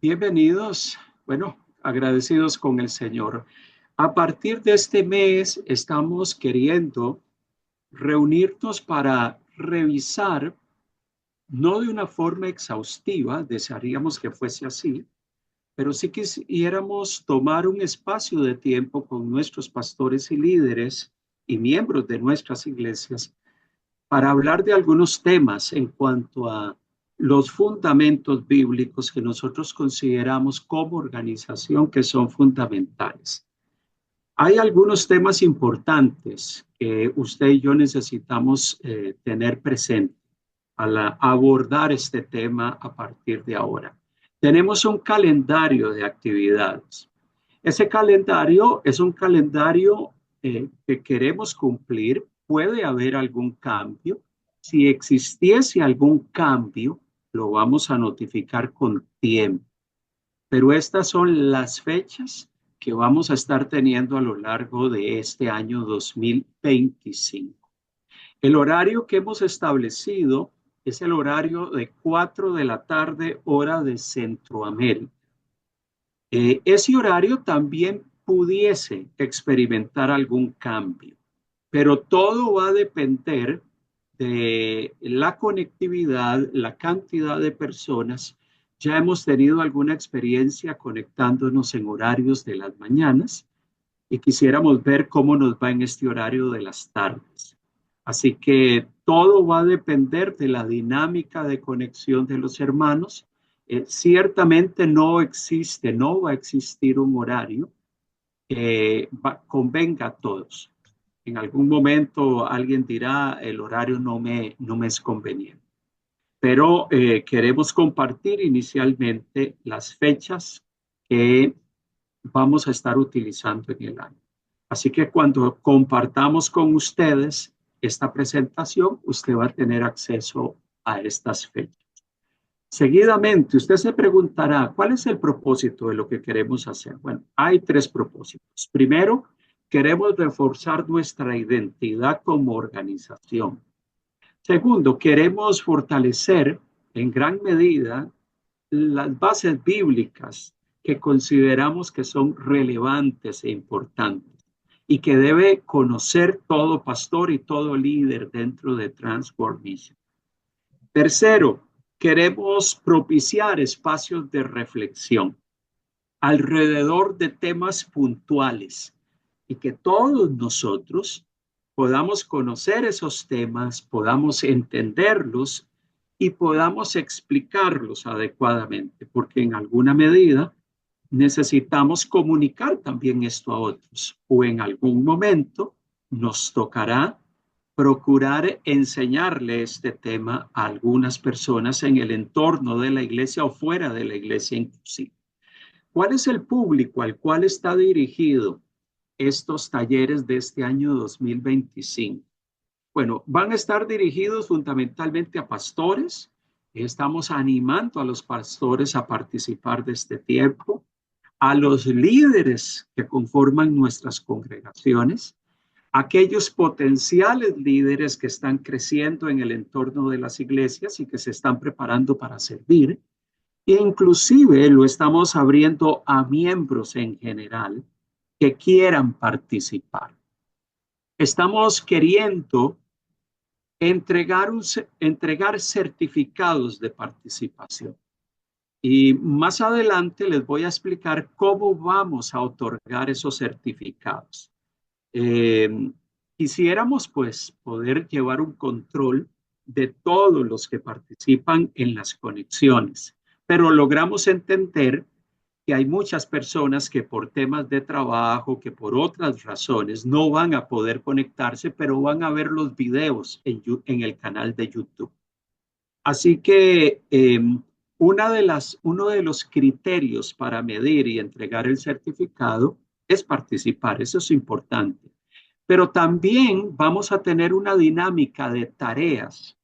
Bienvenidos, bueno, agradecidos con el Señor. A partir de este mes estamos queriendo reunirnos para revisar, no de una forma exhaustiva, desearíamos que fuese así, pero sí quisiéramos tomar un espacio de tiempo con nuestros pastores y líderes y miembros de nuestras iglesias para hablar de algunos temas en cuanto a los fundamentos bíblicos que nosotros consideramos como organización que son fundamentales. Hay algunos temas importantes que usted y yo necesitamos tener presente al abordar este tema a partir de ahora. Tenemos un calendario de actividades. Ese calendario es un calendario que queremos cumplir. Puede haber algún cambio. Si existiese algún cambio, lo vamos a notificar con tiempo. Pero estas son las fechas que vamos a estar teniendo a lo largo de este año 2025. El horario que hemos establecido es el horario de 4 de la tarde, hora de Centroamérica. Ese horario también pudiese experimentar algún cambio, pero todo va a depender de la conectividad, la cantidad de personas. Ya hemos tenido alguna experiencia conectándonos en horarios de las mañanas y quisiéramos ver cómo nos va en este horario de las tardes. Así que todo va a depender de la dinámica de conexión de los hermanos. Ciertamente no va a existir un horario que convenga a todos. En algún momento alguien dirá, el horario no me es conveniente. Pero queremos compartir inicialmente las fechas que vamos a estar utilizando en el año. Así que cuando compartamos con ustedes esta presentación, usted va a tener acceso a estas fechas. Seguidamente, usted se preguntará, ¿cuál es el propósito de lo que queremos hacer? Bueno, hay tres propósitos. Primero, queremos reforzar nuestra identidad como organización. Segundo, queremos fortalecer en gran medida las bases bíblicas que consideramos que son relevantes e importantes y que debe conocer todo pastor y todo líder dentro de Transformation. Tercero, queremos propiciar espacios de reflexión alrededor de temas puntuales y que todos nosotros podamos conocer esos temas, podamos entenderlos y podamos explicarlos adecuadamente, porque en alguna medida necesitamos comunicar también esto a otros o en algún momento nos tocará procurar enseñarle este tema a algunas personas en el entorno de la iglesia o fuera de la iglesia inclusive. ¿Cuál es el público al cual está dirigido estos talleres de este año 2025? Bueno, van a estar dirigidos fundamentalmente a pastores. Estamos animando a los pastores a participar de este tiempo, a los líderes que conforman nuestras congregaciones, aquellos potenciales líderes que están creciendo en el entorno de las iglesias y que se están preparando para servir. E inclusive lo estamos abriendo a miembros en general que quieran participar. Estamos queriendo entregar certificados de participación. Y más adelante les voy a explicar cómo vamos a otorgar esos certificados. Quisiéramos pues poder llevar un control de todos los que participan en las conexiones, pero logramos entender que hay muchas personas que por temas de trabajo, que por otras razones no van a poder conectarse, pero van a ver los videos en el canal de YouTube. Así que uno de los criterios para medir y entregar el certificado es participar, eso es importante. Pero también vamos a tener una dinámica de tareas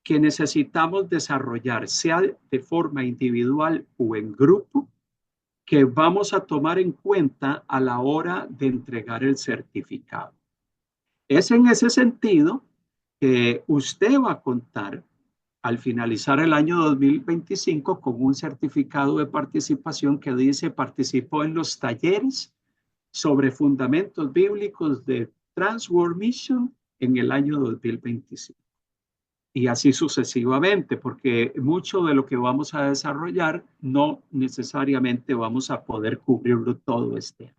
que necesitamos desarrollar, sea de forma individual o en grupo, que vamos a tomar en cuenta a la hora de entregar el certificado. Es en ese sentido que usted va a contar al finalizar el año 2025 con un certificado de participación que dice participó en los talleres sobre fundamentos bíblicos de Transworld Mission en el año 2025. Y así sucesivamente, porque mucho de lo que vamos a desarrollar no necesariamente vamos a poder cubrirlo todo este año.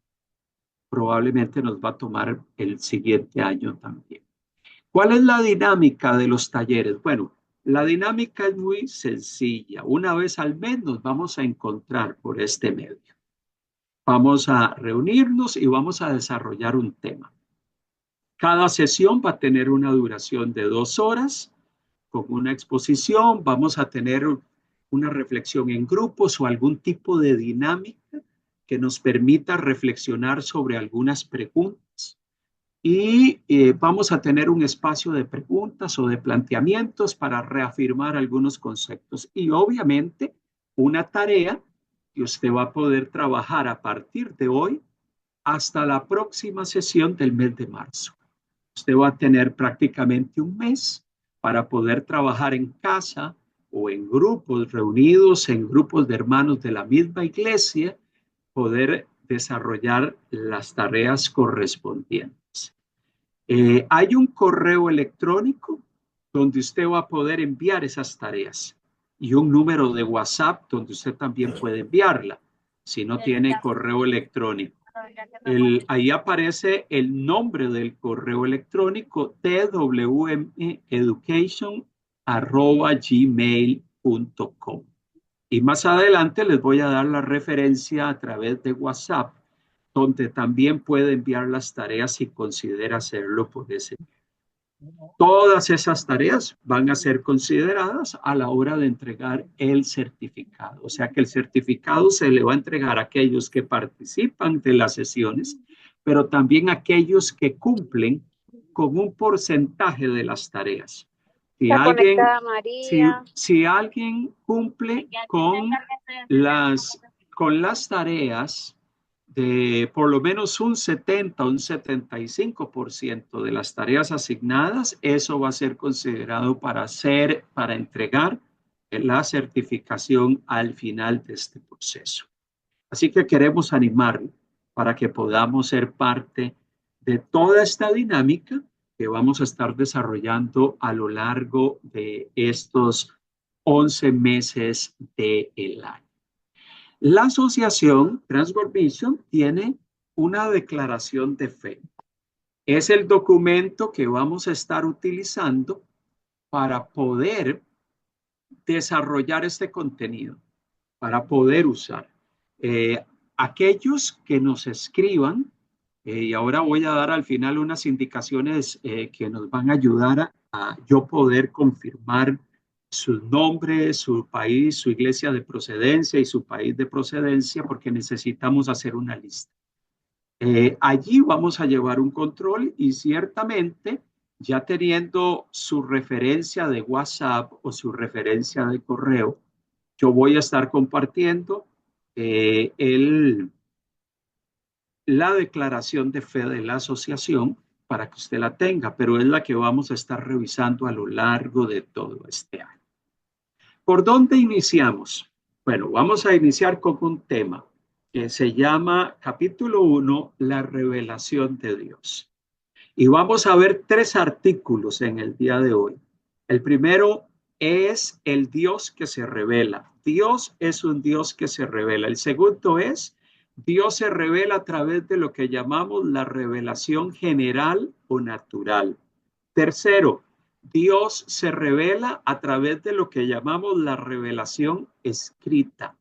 Probablemente nos va a tomar el siguiente año también. ¿Cuál es la dinámica de los talleres? Bueno, la dinámica es muy sencilla. Una vez al mes nos vamos a encontrar por este medio. Vamos a reunirnos y vamos a desarrollar un tema. Cada sesión va a tener una duración de 2 horas con una exposición. Vamos a tener una reflexión en grupos o algún tipo de dinámica que nos permita reflexionar sobre algunas preguntas. Y vamos a tener un espacio de preguntas o de planteamientos para reafirmar algunos conceptos. Y obviamente una tarea que usted va a poder trabajar a partir de hoy hasta la próxima sesión del mes de marzo. Usted va a tener prácticamente un mes para poder trabajar en casa o en grupos reunidos, en grupos de hermanos de la misma iglesia, poder desarrollar las tareas correspondientes. Hay un correo electrónico donde usted va a poder enviar esas tareas y un número de WhatsApp donde usted también puede enviarla si no tiene correo electrónico. Ahí aparece el nombre del correo electrónico twmeducation@gmail.com. Y más adelante les voy a dar la referencia a través de WhatsApp, donde también puede enviar las tareas si considera hacerlo por ese. Todas esas tareas van a ser consideradas a la hora de entregar el certificado. O sea que el certificado se le va a entregar a aquellos que participan de las sesiones, pero también a aquellos que cumplen con un porcentaje de las tareas. Si alguien cumple con las tareas de por lo menos un 70 o un 75% de las tareas asignadas, eso va a ser considerado para entregar la certificación al final de este proceso. Así que queremos animarlo para que podamos ser parte de toda esta dinámica que vamos a estar desarrollando a lo largo de estos 11 meses del año. La asociación Transworld Mission tiene una declaración de fe. Es el documento que vamos a estar utilizando para poder desarrollar este contenido, para poder usar. Aquellos que nos escriban, y ahora voy a dar al final unas indicaciones que nos van a ayudar a yo poder confirmar su nombre, su país, su iglesia de procedencia y su país de procedencia, porque necesitamos hacer una lista. Allí vamos a llevar un control y ciertamente ya teniendo su referencia de WhatsApp o su referencia de correo, yo voy a estar compartiendo la declaración de fe de la asociación para que usted la tenga, pero es la que vamos a estar revisando a lo largo de todo este año. ¿Por dónde iniciamos? Bueno, vamos a iniciar con un tema que se llama capítulo 1, la revelación de Dios. Y vamos a ver 3 artículos en el día de hoy. El primero es el Dios que se revela. Dios es un Dios que se revela. El segundo es Dios se revela a través de lo que llamamos la revelación general o natural. Tercero, Dios se revela a través de lo que llamamos la revelación escrita.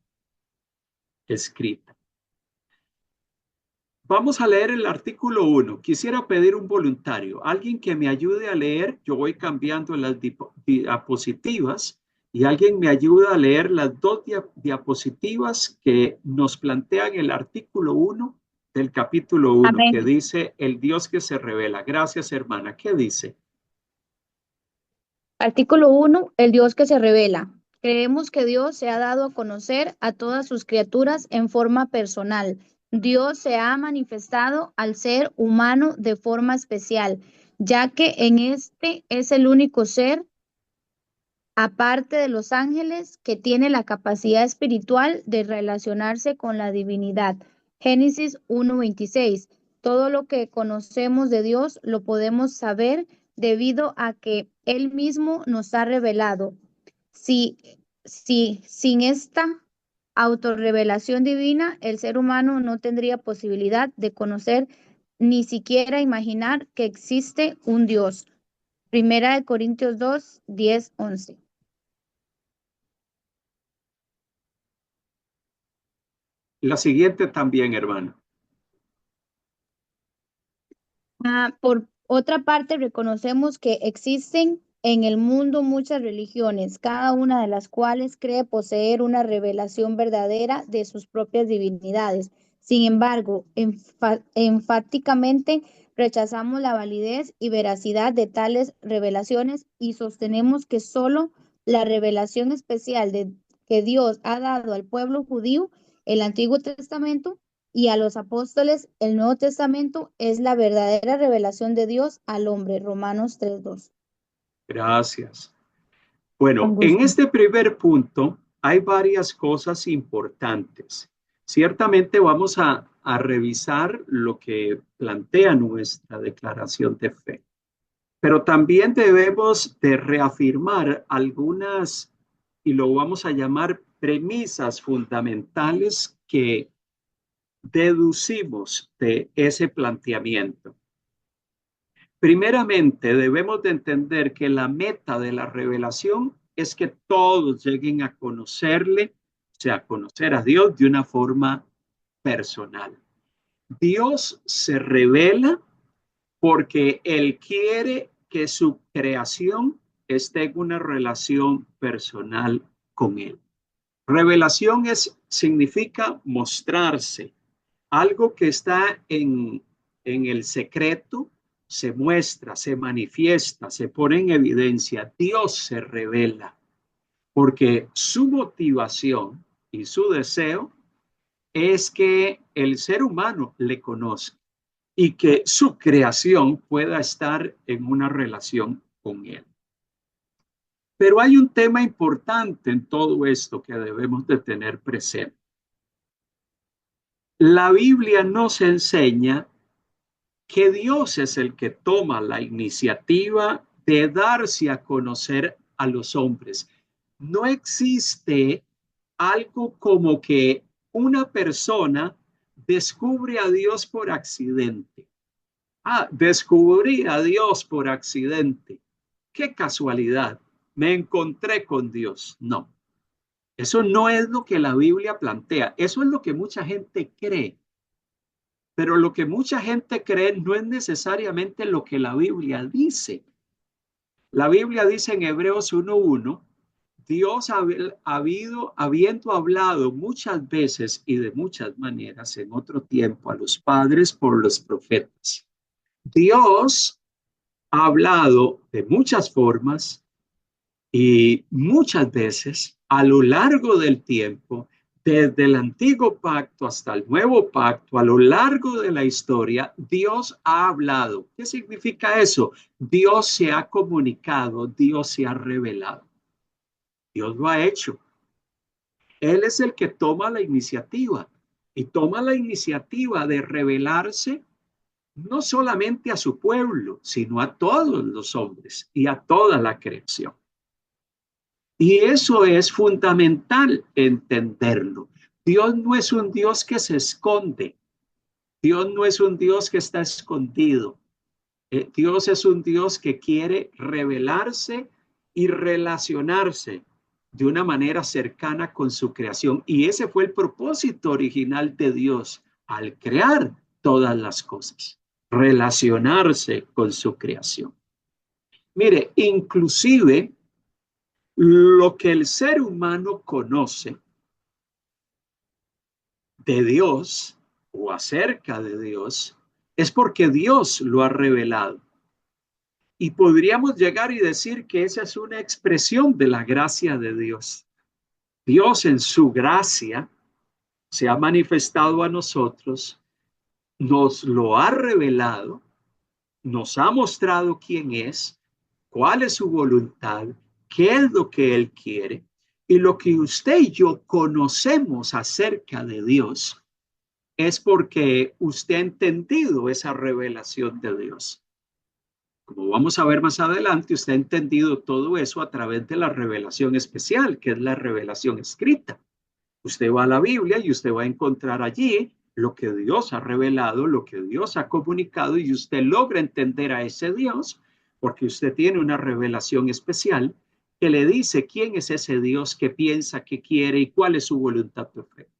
Vamos a leer el artículo 1. Quisiera pedir un voluntario, alguien que me ayude a leer. Yo voy cambiando las diapositivas y alguien me ayuda a leer las 2 diapositivas que nos plantean el artículo 1 del capítulo 1, Amén, que dice el Dios que se revela. Gracias, hermana. ¿Qué dice? Artículo 1. El Dios que se revela. Creemos que Dios se ha dado a conocer a todas sus criaturas en forma personal. Dios se ha manifestado al ser humano de forma especial, ya que en este es el único ser aparte de los ángeles, que tiene la capacidad espiritual de relacionarse con la divinidad. Génesis 1:26. Todo lo que conocemos de Dios lo podemos saber debido a que Él mismo nos ha revelado. Si, sin esta autorrevelación divina, el ser humano no tendría posibilidad de conocer, ni siquiera imaginar que existe un Dios. Primera de Corintios 2:10-11. La siguiente también, hermano. Por otra parte, reconocemos que existen en el mundo muchas religiones, cada una de las cuales cree poseer una revelación verdadera de sus propias divinidades. Sin embargo, enfáticamente rechazamos la validez y veracidad de tales revelaciones y sostenemos que solo la revelación especial que Dios ha dado al pueblo judío, el Antiguo Testamento, y a los apóstoles, el Nuevo Testamento es la verdadera revelación de Dios al hombre. Romanos 3:2. Gracias. Con Bueno, en gusto. este primer punto hay varias cosas importantes. Ciertamente vamos a revisar lo que plantea nuestra declaración de fe, pero también debemos de reafirmar algunas, y lo vamos a llamar premisas fundamentales que deducimos de ese planteamiento. Primeramente, debemos de entender que la meta de la revelación es que todos lleguen a conocerle, o sea, a conocer a Dios de una forma personal. Dios se revela porque Él quiere que su creación esté en una relación personal con Él. Revelación significa mostrarse. Algo que está en el secreto se muestra, se manifiesta, se pone en evidencia. Dios se revela porque su motivación y su deseo es que el ser humano le conozca y que su creación pueda estar en una relación con él. Pero hay un tema importante en todo esto que debemos de tener presente. La Biblia nos enseña que Dios es el que toma la iniciativa de darse a conocer a los hombres. No existe algo como que una persona descubre a Dios por accidente. Descubrí a Dios por accidente. Qué casualidad. Me encontré con Dios. No, eso no es lo que la Biblia plantea. Eso es lo que mucha gente cree. Pero lo que mucha gente cree no es necesariamente lo que la Biblia dice. La Biblia dice en Hebreos 1:1, Dios habiendo hablado muchas veces y de muchas maneras en otro tiempo a los padres por los profetas. Dios ha hablado de muchas formas y muchas veces a lo largo del tiempo, desde el antiguo pacto hasta el nuevo pacto, a lo largo de la historia, Dios ha hablado. ¿Qué significa eso? Dios se ha comunicado, Dios se ha revelado. Dios lo ha hecho. Él es el que toma la iniciativa y toma la iniciativa de revelarse no solamente a su pueblo, sino a todos los hombres y a toda la creación. Y eso es fundamental entenderlo. Dios no es un Dios que se esconde. Dios no es un Dios que está escondido. Dios es un Dios que quiere revelarse y relacionarse de una manera cercana con su creación. Y ese fue el propósito original de Dios al crear todas las cosas, relacionarse con su creación. Mire, inclusive lo que el ser humano conoce de Dios o acerca de Dios es porque Dios lo ha revelado. Y podríamos llegar y decir que esa es una expresión de la gracia de Dios. Dios en su gracia se ha manifestado a nosotros, nos lo ha revelado, nos ha mostrado quién es, cuál es su voluntad, qué es lo que Él quiere. Y lo que usted y yo conocemos acerca de Dios es porque usted ha entendido esa revelación de Dios. Como vamos a ver más adelante, usted ha entendido todo eso a través de la revelación especial, que es la revelación escrita. Usted va a la Biblia y usted va a encontrar allí lo que Dios ha revelado, lo que Dios ha comunicado, y usted logra entender a ese Dios porque usted tiene una revelación especial que le dice quién es ese Dios, qué piensa, qué quiere y cuál es su voluntad perfecta.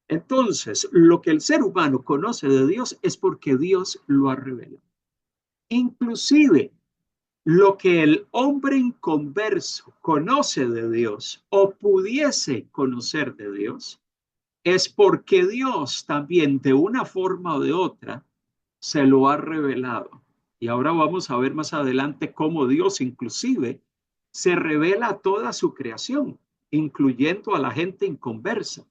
Entonces, lo que el ser humano conoce de Dios es porque Dios lo ha revelado. Inclusive, lo que el hombre inconverso conoce de Dios o pudiese conocer de Dios es porque Dios también de una forma o de otra se lo ha revelado. Y ahora vamos a ver más adelante cómo Dios inclusive se revela a toda su creación, incluyendo a la gente inconversa.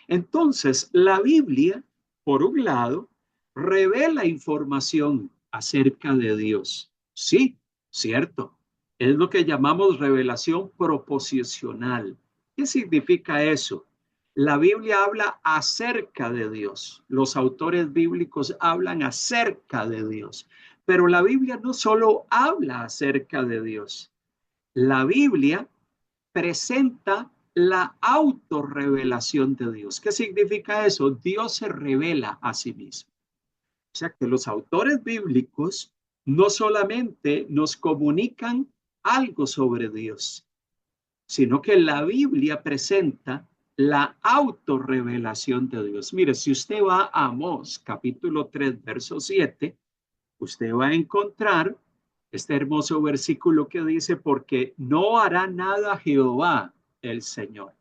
Entonces, la Biblia, por un lado, revela información acerca de Dios. Sí, cierto. Es lo que llamamos revelación proposicional. ¿Qué significa eso? La Biblia habla acerca de Dios. Los autores bíblicos hablan acerca de Dios. Pero la Biblia no solo habla acerca de Dios. La Biblia presenta la autorrevelación de Dios. ¿Qué significa eso? Dios se revela a sí mismo. O sea que los autores bíblicos no solamente nos comunican algo sobre Dios, sino que la Biblia presenta la autorrevelación de Dios. Mire, si usted va a Amós, capítulo 3, verso 7, usted va a encontrar este hermoso versículo que dice, porque no hará nada Jehová el Señor.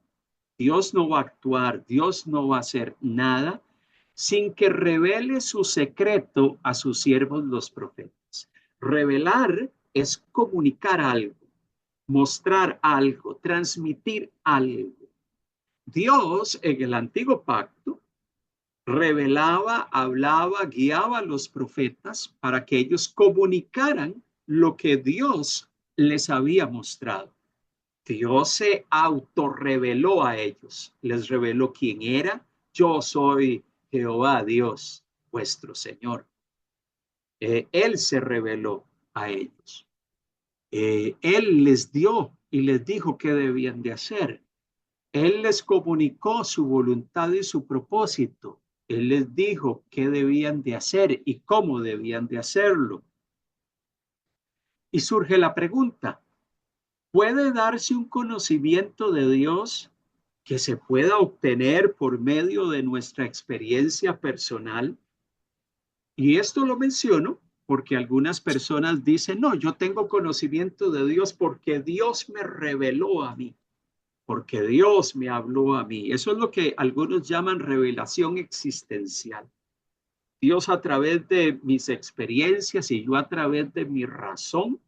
Dios no va a actuar, Dios no va a hacer nada sin que revele su secreto a sus siervos los profetas. Revelar es comunicar algo, mostrar algo, transmitir algo. Dios en el antiguo pacto revelaba, hablaba, guiaba a los profetas para que ellos comunicaran lo que Dios les había mostrado. Dios se autorreveló a ellos, les reveló quién era. Yo soy Jehová Dios, vuestro Señor. Él se reveló a ellos. Él les dio y les dijo qué debían de hacer. Él les comunicó su voluntad y su propósito. Él les dijo qué debían de hacer y cómo debían de hacerlo. Y surge la pregunta, ¿puede darse un conocimiento de Dios que se pueda obtener por medio de nuestra experiencia personal? Y esto lo menciono porque algunas personas dicen, no, yo tengo conocimiento de Dios porque Dios me reveló a mí, porque Dios me habló a mí. Eso es lo que algunos llaman revelación existencial. Dios a través de mis experiencias y yo a través de mi razón,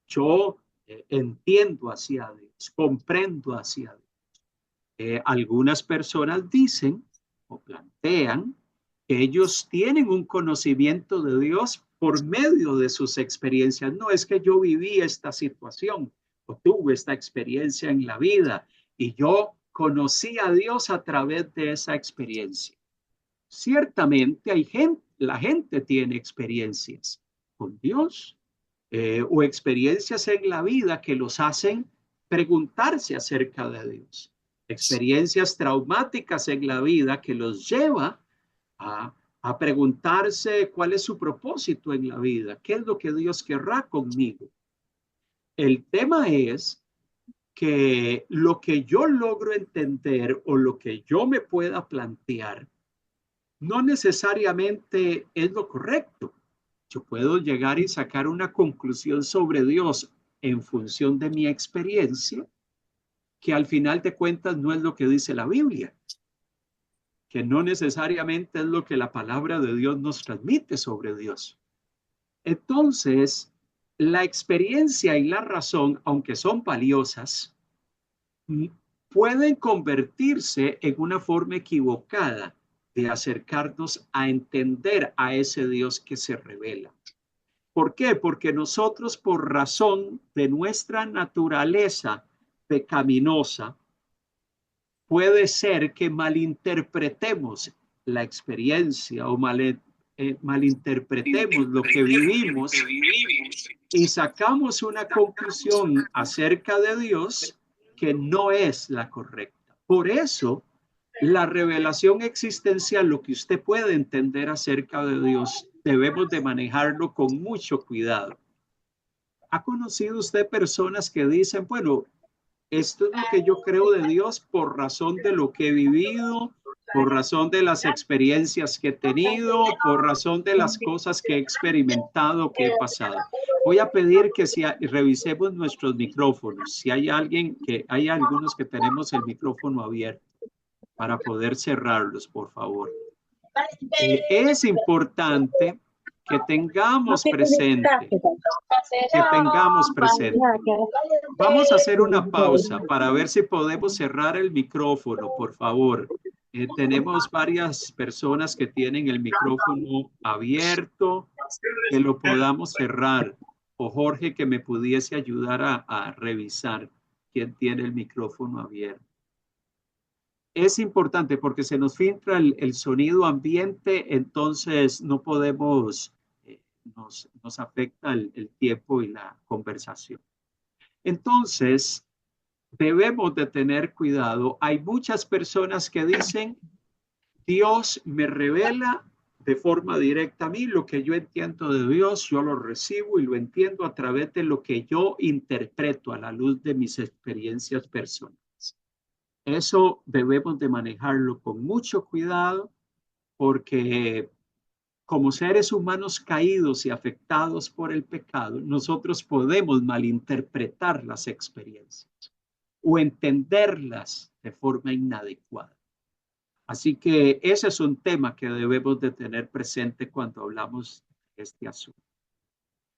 yo entiendo hacia Dios, comprendo hacia Dios. Algunas personas dicen o plantean que ellos tienen un conocimiento de Dios por medio de sus experiencias. No es que yo viví esta situación o tuve esta experiencia en la vida y yo conocí a Dios a través de esa experiencia. Ciertamente hay gente, la gente tiene experiencias con Dios o experiencias en la vida que los hacen preguntarse acerca de Dios. Experiencias traumáticas en la vida que los lleva a preguntarse cuál es su propósito en la vida, qué es lo que Dios querrá conmigo. El tema es que lo que yo logro entender o lo que yo me pueda plantear no necesariamente es lo correcto. Yo puedo llegar y sacar una conclusión sobre Dios en función de mi experiencia, que al final de cuentas no es lo que dice la Biblia, que no necesariamente es lo que la palabra de Dios nos transmite sobre Dios. Entonces, la experiencia y la razón, aunque son valiosas, pueden convertirse en una forma equivocada de acercarnos a entender a ese Dios que se revela. ¿Por qué? Porque nosotros, por razón de nuestra naturaleza pecaminosa, puede ser que malinterpretemos la experiencia o malinterpretemos lo que vivimos y sacamos una conclusión acerca de Dios que no es la correcta. Por eso, la revelación existencial, lo que usted puede entender acerca de Dios, debemos de manejarlo con mucho cuidado. ¿Ha conocido usted personas que dicen, bueno, esto es lo que yo creo de Dios por razón de lo que he vivido, por razón de las experiencias que he tenido, por razón de las cosas que he experimentado, que he pasado? Voy a pedir que si revisemos nuestros micrófonos, si hay hay algunos que tenemos el micrófono abierto para poder cerrarlos, por favor. Es importante que tengamos presente. Vamos a hacer una pausa para ver si podemos cerrar el micrófono, por favor. Tenemos varias personas que tienen el micrófono abierto, que lo podamos cerrar. O Jorge, que me pudiese ayudar a revisar quién tiene el micrófono abierto. Es importante porque se nos filtra el sonido ambiente, entonces no podemos, nos afecta el tiempo y la conversación. Entonces, debemos de tener cuidado. Hay muchas personas que dicen, Dios me revela de forma directa a mí lo que yo entiendo de Dios, yo lo recibo y lo entiendo a través de lo que yo interpreto a la luz de mis experiencias personales. Eso debemos de manejarlo con mucho cuidado porque como seres humanos caídos y afectados por el pecado, nosotros podemos malinterpretar las experiencias o entenderlas de forma inadecuada. Así que ese es un tema que debemos de tener presente cuando hablamos de este asunto.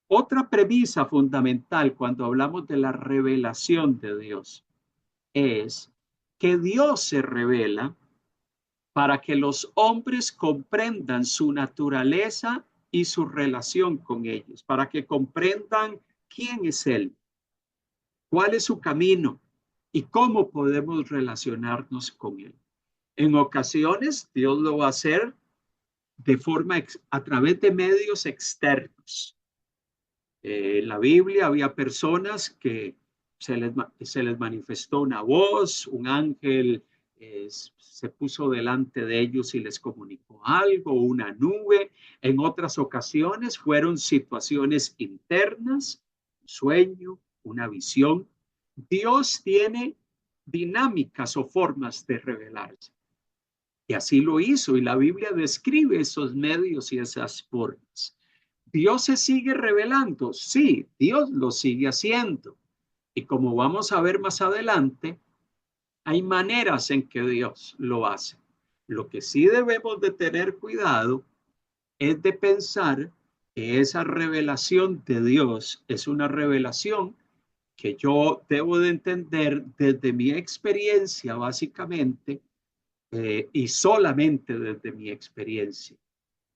Otra premisa fundamental cuando hablamos de la revelación de Dios es que Dios se revela para que los hombres comprendan su naturaleza y su relación con ellos, para que comprendan quién es Él, cuál es su camino y cómo podemos relacionarnos con Él. En ocasiones, Dios lo va a hacer de forma a través de medios externos. En la Biblia había personas que se les manifestó una voz, un ángel se puso delante de ellos y les comunicó algo, una nube. En otras ocasiones fueron situaciones internas, un sueño, una visión. Dios tiene dinámicas o formas de revelarse. Y así lo hizo, y la Biblia describe esos medios y esas formas. ¿Dios se sigue revelando? Sí, Dios lo sigue haciendo. Y como vamos a ver más adelante, hay maneras en que Dios lo hace. Lo que sí debemos de tener cuidado es de pensar que esa revelación de Dios es una revelación que yo debo de entender desde mi experiencia, básicamente, y solamente desde mi experiencia.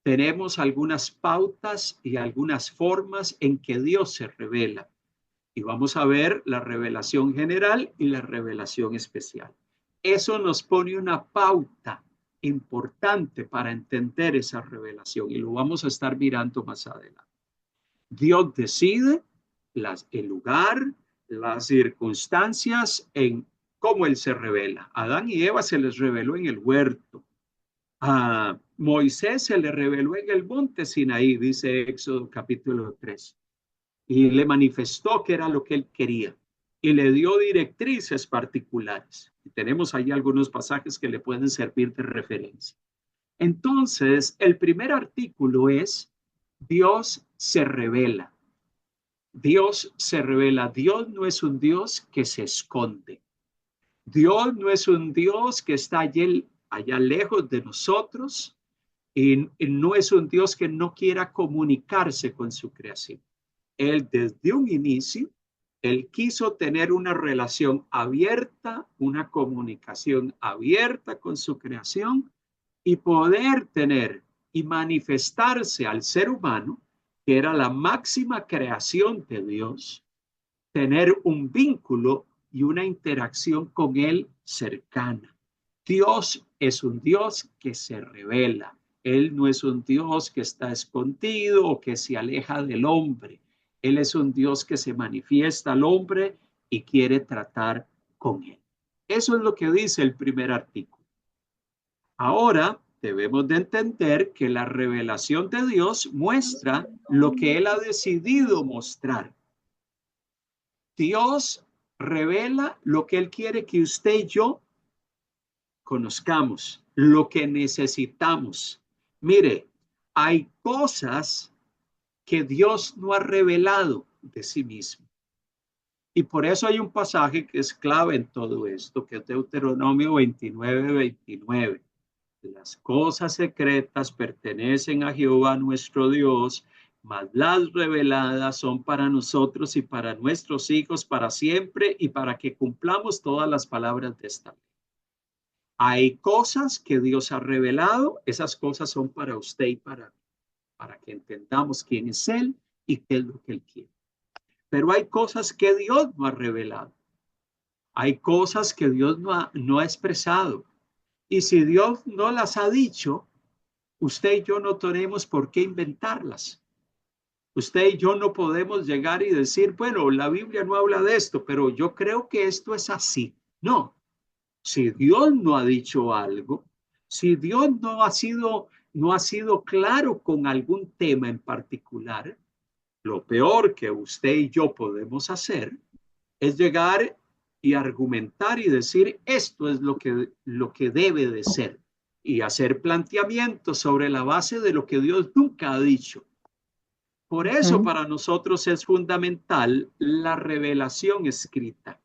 Tenemos algunas pautas y algunas formas en que Dios se revela. Y vamos a ver la revelación general y la revelación especial. Eso nos pone una pauta importante para entender esa revelación y lo vamos a estar mirando más adelante. Dios decide el lugar, las circunstancias en cómo Él se revela. A Adán y Eva se les reveló en el huerto. A Moisés se le reveló en el monte Sinaí, dice Éxodo capítulo 3. Y le manifestó que era lo que él quería. Y le dio directrices particulares. Y tenemos ahí algunos pasajes que le pueden servir de referencia. Entonces, el primer artículo es, Dios se revela. Dios se revela. Dios no es un Dios que se esconde. Dios no es un Dios que está allá lejos de nosotros y no es un Dios que no quiera comunicarse con su creación. Él desde un inicio, Él quiso tener una relación abierta, una comunicación abierta con su creación y poder tener y manifestarse al ser humano que era la máxima creación de Dios, tener un vínculo y una interacción con Él cercana. Dios es un Dios que se revela. Él no es un Dios que está escondido o que se aleja del hombre. Él es un Dios que se manifiesta al hombre y quiere tratar con él. Eso es lo que dice el primer artículo. Ahora debemos de entender que la revelación de Dios muestra lo que Él ha decidido mostrar. Dios revela lo que Él quiere que usted y yo conozcamos, lo que necesitamos. Mire, hay cosas que Dios no ha revelado de sí mismo. Y por eso hay un pasaje que es clave en todo esto, que es Deuteronomio 29:29. Las cosas secretas pertenecen a Jehová nuestro Dios, mas las reveladas son para nosotros y para nuestros hijos para siempre y para que cumplamos todas las palabras de esta ley. Hay cosas que Dios ha revelado, esas cosas son para usted y para que entendamos quién es Él y qué es lo que Él quiere. Pero hay cosas que Dios no ha revelado. Hay cosas que Dios no ha expresado. Y si Dios no las ha dicho, usted y yo no tenemos por qué inventarlas. Usted y yo no podemos llegar y decir, bueno, la Biblia no habla de esto, pero yo creo que esto es así. No, si Dios no ha dicho algo, si Dios no ha sido claro con algún tema en particular, lo peor que usted y yo podemos hacer es llegar y argumentar y decir esto es lo que debe de ser y hacer planteamientos sobre la base de lo que Dios nunca ha dicho. Por eso para nosotros es fundamental la revelación escrita,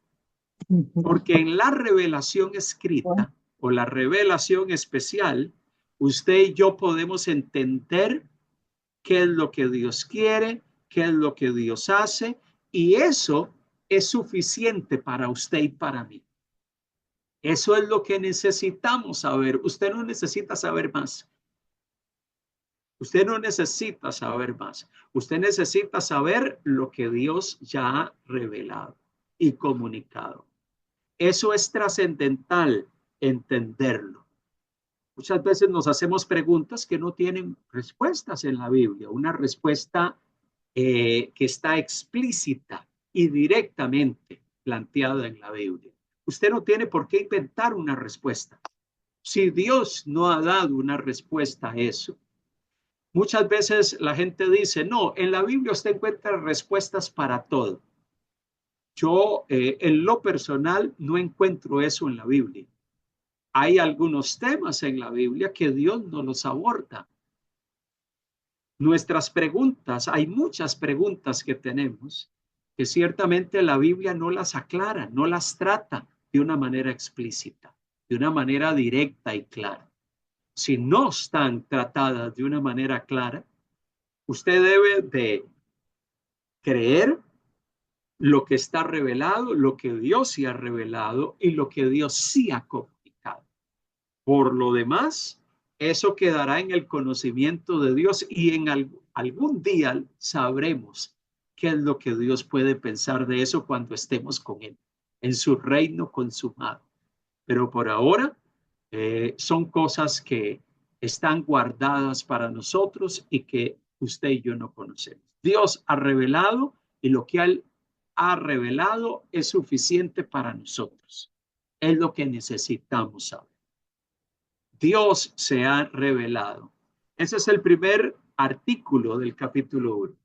porque en la revelación escrita o la revelación especial, usted y yo podemos entender qué es lo que Dios quiere, qué es lo que Dios hace, y eso es suficiente para usted y para mí. Eso es lo que necesitamos saber. Usted no necesita saber más. Usted no necesita saber más. Usted necesita saber lo que Dios ya ha revelado y comunicado. Eso es trascendental, entenderlo. Muchas veces nos hacemos preguntas que no tienen respuestas en la Biblia. Una respuesta que está explícita y directamente planteada en la Biblia. Usted no tiene por qué inventar una respuesta. Si Dios no ha dado una respuesta a eso, muchas veces la gente dice, no, en la Biblia usted encuentra respuestas para todo. Yo en lo personal no encuentro eso en la Biblia. Hay algunos temas en la Biblia que Dios no los aborda. Nuestras preguntas, hay muchas preguntas que tenemos que ciertamente la Biblia no las aclara, no las trata de una manera explícita, de una manera directa y clara. Si no están tratadas de una manera clara, usted debe de creer lo que está revelado, lo que Dios sí ha revelado y lo que Dios sí ha comunicado. Por lo demás, eso quedará en el conocimiento de Dios y en algún día sabremos qué es lo que Dios puede pensar de eso cuando estemos con Él, en su reino consumado. Pero por ahora son cosas que están guardadas para nosotros y que usted y yo no conocemos. Dios ha revelado y lo que Él ha revelado es suficiente para nosotros. Es lo que necesitamos saber. Dios se ha revelado. Ese es el primer artículo del capítulo 1.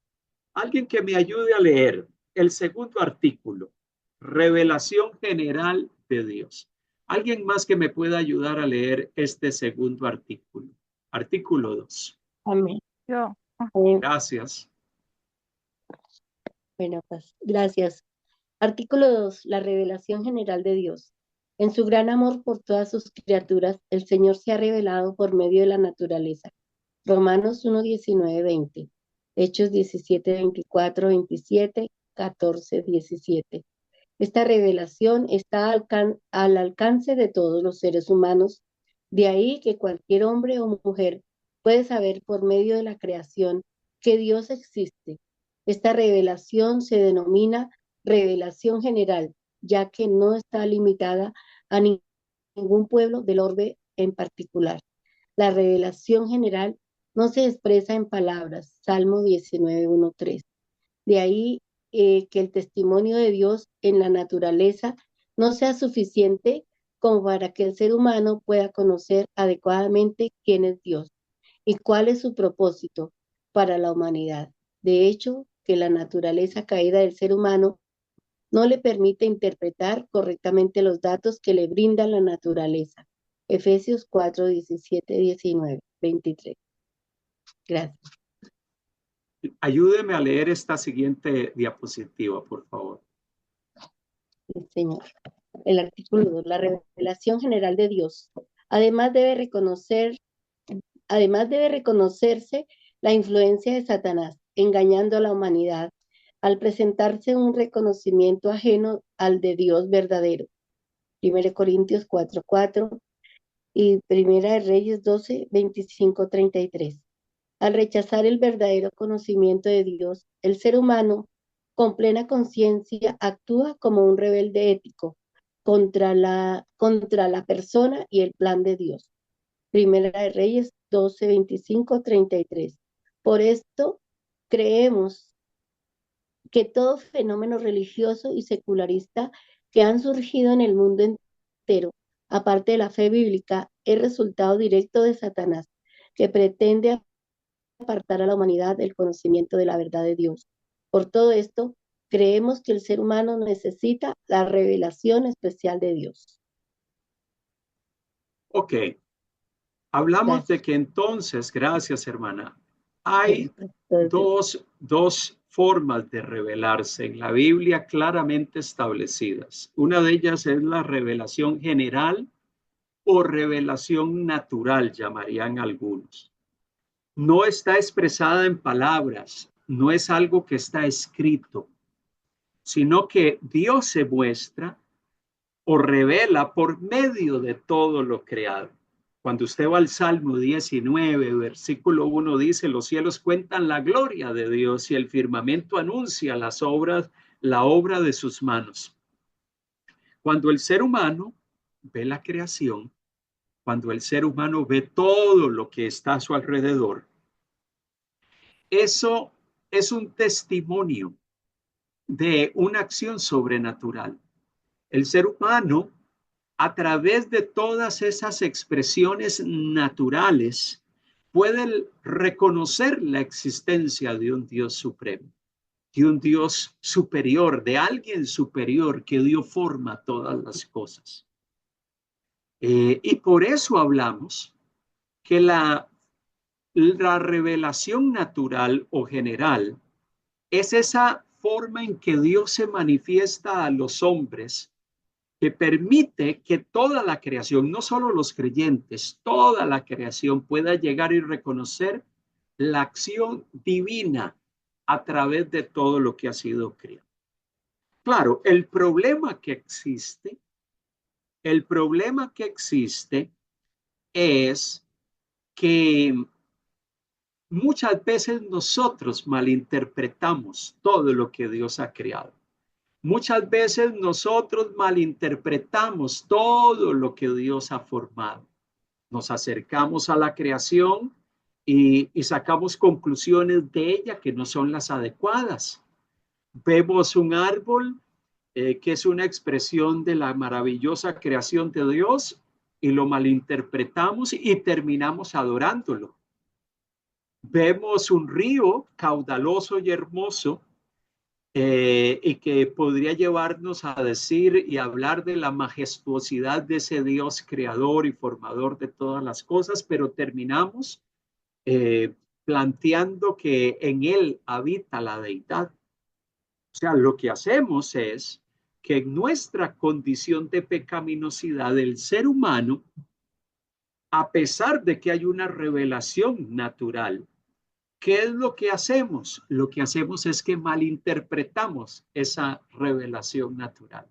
Alguien que me ayude a leer el segundo artículo, revelación general de Dios. Alguien más que me pueda ayudar a leer este segundo artículo. Artículo 2. Amén. Yo. Amén. Gracias. Bueno, pues, gracias. Artículo 2. La revelación general de Dios. En su gran amor por todas sus criaturas, el Señor se ha revelado por medio de la naturaleza. Romanos 1, 19, 20. Hechos 17, 24, 27, 14, 17. Esta revelación está al alcance de todos los seres humanos. De ahí que cualquier hombre o mujer puede saber por medio de la creación que Dios existe. Esta revelación se denomina revelación general, ya que no está limitada a ningún pueblo del orbe en particular. La revelación general no se expresa en palabras. Salmo 19:1-3. De ahí que el testimonio de Dios en la naturaleza no sea suficiente como para que el ser humano pueda conocer adecuadamente quién es Dios y cuál es su propósito para la humanidad. De hecho, que la naturaleza caída del ser humano no le permite interpretar correctamente los datos que le brinda la naturaleza. Efesios 4:17-19-23. Gracias. Ayúdeme a leer esta siguiente diapositiva, por favor. Sí, señor. El artículo 2, la revelación general de Dios. Además debe reconocerse la influencia de Satanás, engañando a la humanidad, al presentarse un reconocimiento ajeno al de Dios verdadero. 1 Corintios 4:4 y 1 Reyes 12:25-33. Al rechazar el verdadero conocimiento de Dios, el ser humano, con plena conciencia, actúa como un rebelde ético contra la persona y el plan de Dios. 1 Reyes 12:25-33. Por esto, creemos que todo fenómeno religioso y secularista que han surgido en el mundo entero, aparte de la fe bíblica, es resultado directo de Satanás, que pretende apartar a la humanidad del conocimiento de la verdad de Dios. Por todo esto, creemos que el ser humano necesita la revelación especial de Dios. Ok, hablamos Gracias. de que entonces, gracias hermana, hay dos formas de revelarse en la Biblia claramente establecidas. Una de ellas es la revelación general o revelación natural, llamarían algunos. No está expresada en palabras, no es algo que está escrito, sino que Dios se muestra o revela por medio de todo lo creado. Cuando usted va al Salmo 19, versículo 1, dice, los cielos cuentan la gloria de Dios y el firmamento anuncia la obra de sus manos. Cuando el ser humano ve la creación, cuando el ser humano ve todo lo que está a su alrededor, eso es un testimonio de una acción sobrenatural. El ser humano, a través de todas esas expresiones naturales, puede reconocer la existencia de un Dios supremo, de un Dios superior, de alguien superior que dio forma a todas las cosas. Y por eso hablamos que la revelación natural o general es esa forma en que Dios se manifiesta a los hombres, que permite que toda la creación, no solo los creyentes, toda la creación pueda llegar y reconocer la acción divina a través de todo lo que ha sido creado. Claro, el problema que existe es que muchas veces nosotros malinterpretamos todo lo que Dios ha creado. Muchas veces nosotros malinterpretamos todo lo que Dios ha formado. Nos acercamos a la creación y sacamos conclusiones de ella que no son las adecuadas. Vemos un árbol que es una expresión de la maravillosa creación de Dios y lo malinterpretamos y terminamos adorándolo. Vemos un río caudaloso y hermoso y que podría llevarnos a decir y hablar de la majestuosidad de ese Dios creador y formador de todas las cosas, pero terminamos planteando que en él habita la deidad. O sea, lo que hacemos es que en nuestra condición de pecaminosidad del ser humano, a pesar de que hay una revelación natural, ¿qué es lo que hacemos? Lo que hacemos es que malinterpretamos esa revelación natural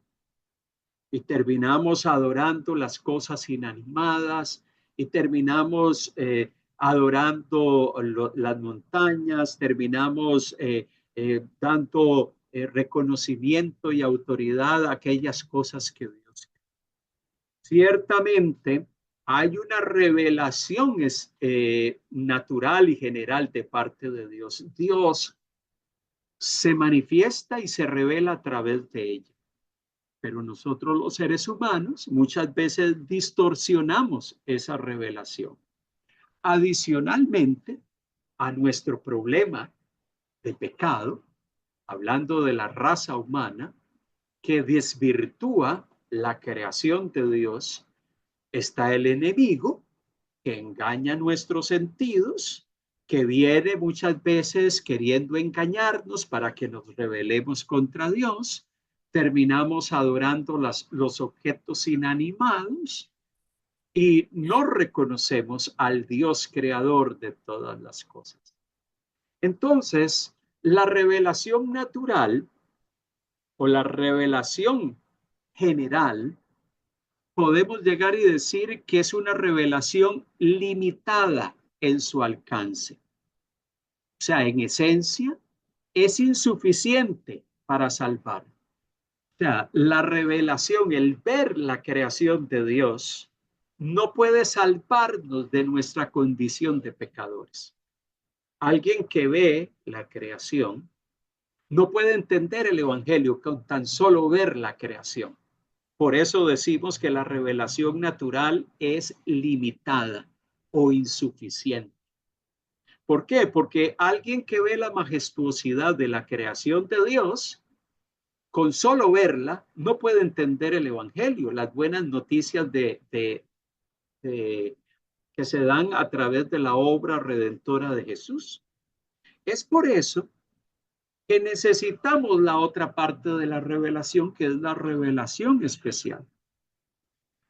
y terminamos adorando las cosas inanimadas y terminamos adorando las montañas, terminamos dando reconocimiento y autoridad a aquellas cosas que Dios creó. Ciertamente hay una revelación natural y general de parte de Dios. Dios se manifiesta y se revela a través de ella. Pero nosotros los seres humanos muchas veces distorsionamos esa revelación. Adicionalmente a nuestro problema de pecado, hablando de la raza humana, que desvirtúa la creación de Dios, está el enemigo que engaña nuestros sentidos, que viene muchas veces queriendo engañarnos para que nos rebelemos contra Dios. Terminamos adorando los objetos inanimados y no reconocemos al Dios creador de todas las cosas. Entonces, la revelación natural o la revelación general, podemos llegar y decir que es una revelación limitada en su alcance. O sea, en esencia, es insuficiente para salvar. O sea, la revelación, el ver la creación de Dios, no puede salvarnos de nuestra condición de pecadores. Alguien que ve la creación no puede entender el evangelio con tan solo ver la creación. Por eso decimos que la revelación natural es limitada o insuficiente. ¿Por qué? Porque alguien que ve la majestuosidad de la creación de Dios, con solo verla, no puede entender el evangelio, las buenas noticias que se dan a través de la obra redentora de Jesús. Es por eso que necesitamos la otra parte de la revelación, que es la revelación especial.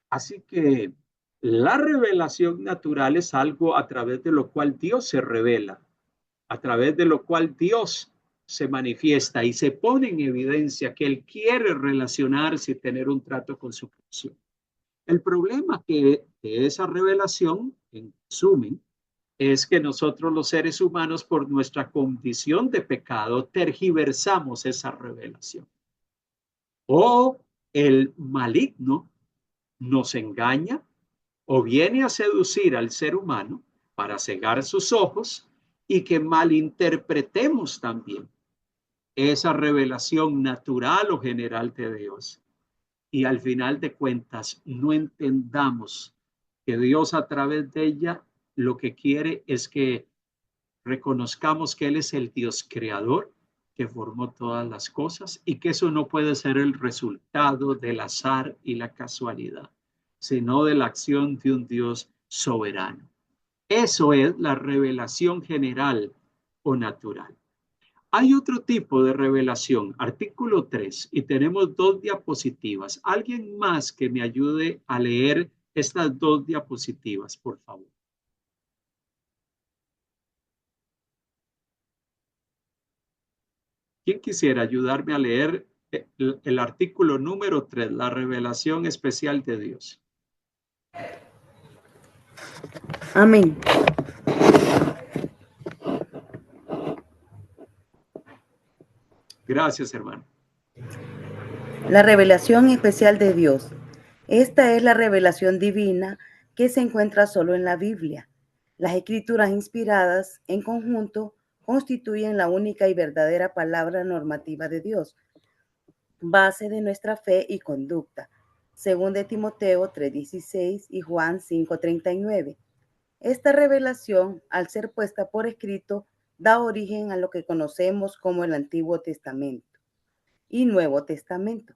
Así que la revelación natural es algo a través de lo cual Dios se revela, a través de lo cual Dios se manifiesta y se pone en evidencia que Él quiere relacionarse y tener un trato con su creación. El problema que de esa revelación, en resumen, es que nosotros los seres humanos, por nuestra condición de pecado, tergiversamos esa revelación. O el maligno nos engaña o viene a seducir al ser humano para cegar sus ojos y que malinterpretemos también esa revelación natural o general de Dios. Y al final de cuentas no entendamos que Dios a través de ella lo que quiere es que reconozcamos que Él es el Dios creador que formó todas las cosas y que eso no puede ser el resultado del azar y la casualidad, sino de la acción de un Dios soberano. Eso es la revelación general o natural. Hay otro tipo de revelación, artículo 3, y tenemos 2 diapositivas. ¿Alguien más que me ayude a leer estas 2 diapositivas, por favor? ¿Quién quisiera ayudarme a leer el artículo número 3, la revelación especial de Dios? Amén. Gracias, hermano. La revelación especial de Dios. Esta es la revelación divina que se encuentra solo en la Biblia. Las escrituras inspiradas en conjunto constituyen la única y verdadera palabra normativa de Dios, base de nuestra fe y conducta, según de Timoteo 3:16 y Juan 5:39. Esta revelación, al ser puesta por escrito, da origen a lo que conocemos como el Antiguo Testamento y Nuevo Testamento.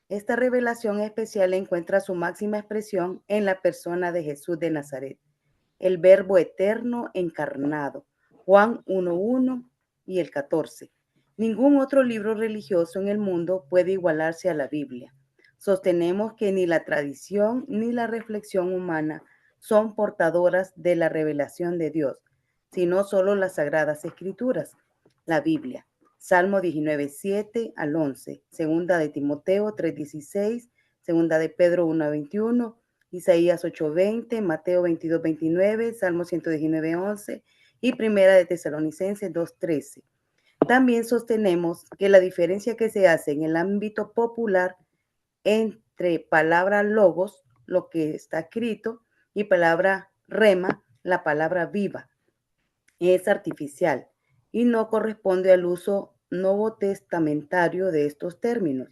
Esta revelación especial encuentra su máxima expresión en la persona de Jesús de Nazaret, el Verbo eterno encarnado, Juan 1:1 y el 14. Ningún otro libro religioso en el mundo puede igualarse a la Biblia. Sostenemos que ni la tradición ni la reflexión humana son portadoras de la revelación de Dios, sino solo las Sagradas Escrituras, la Biblia. Salmo 19:7 al 11, segunda de Timoteo 3:16, segunda de Pedro 1:21, Isaías 8:20, Mateo 22:29, Salmo 119:11 y Primera de Tesalonicenses 2:13. También sostenemos que la diferencia que se hace en el ámbito popular entre palabra logos, lo que está escrito, y palabra rema, la palabra viva, es artificial y no corresponde al uso novotestamentario de estos términos.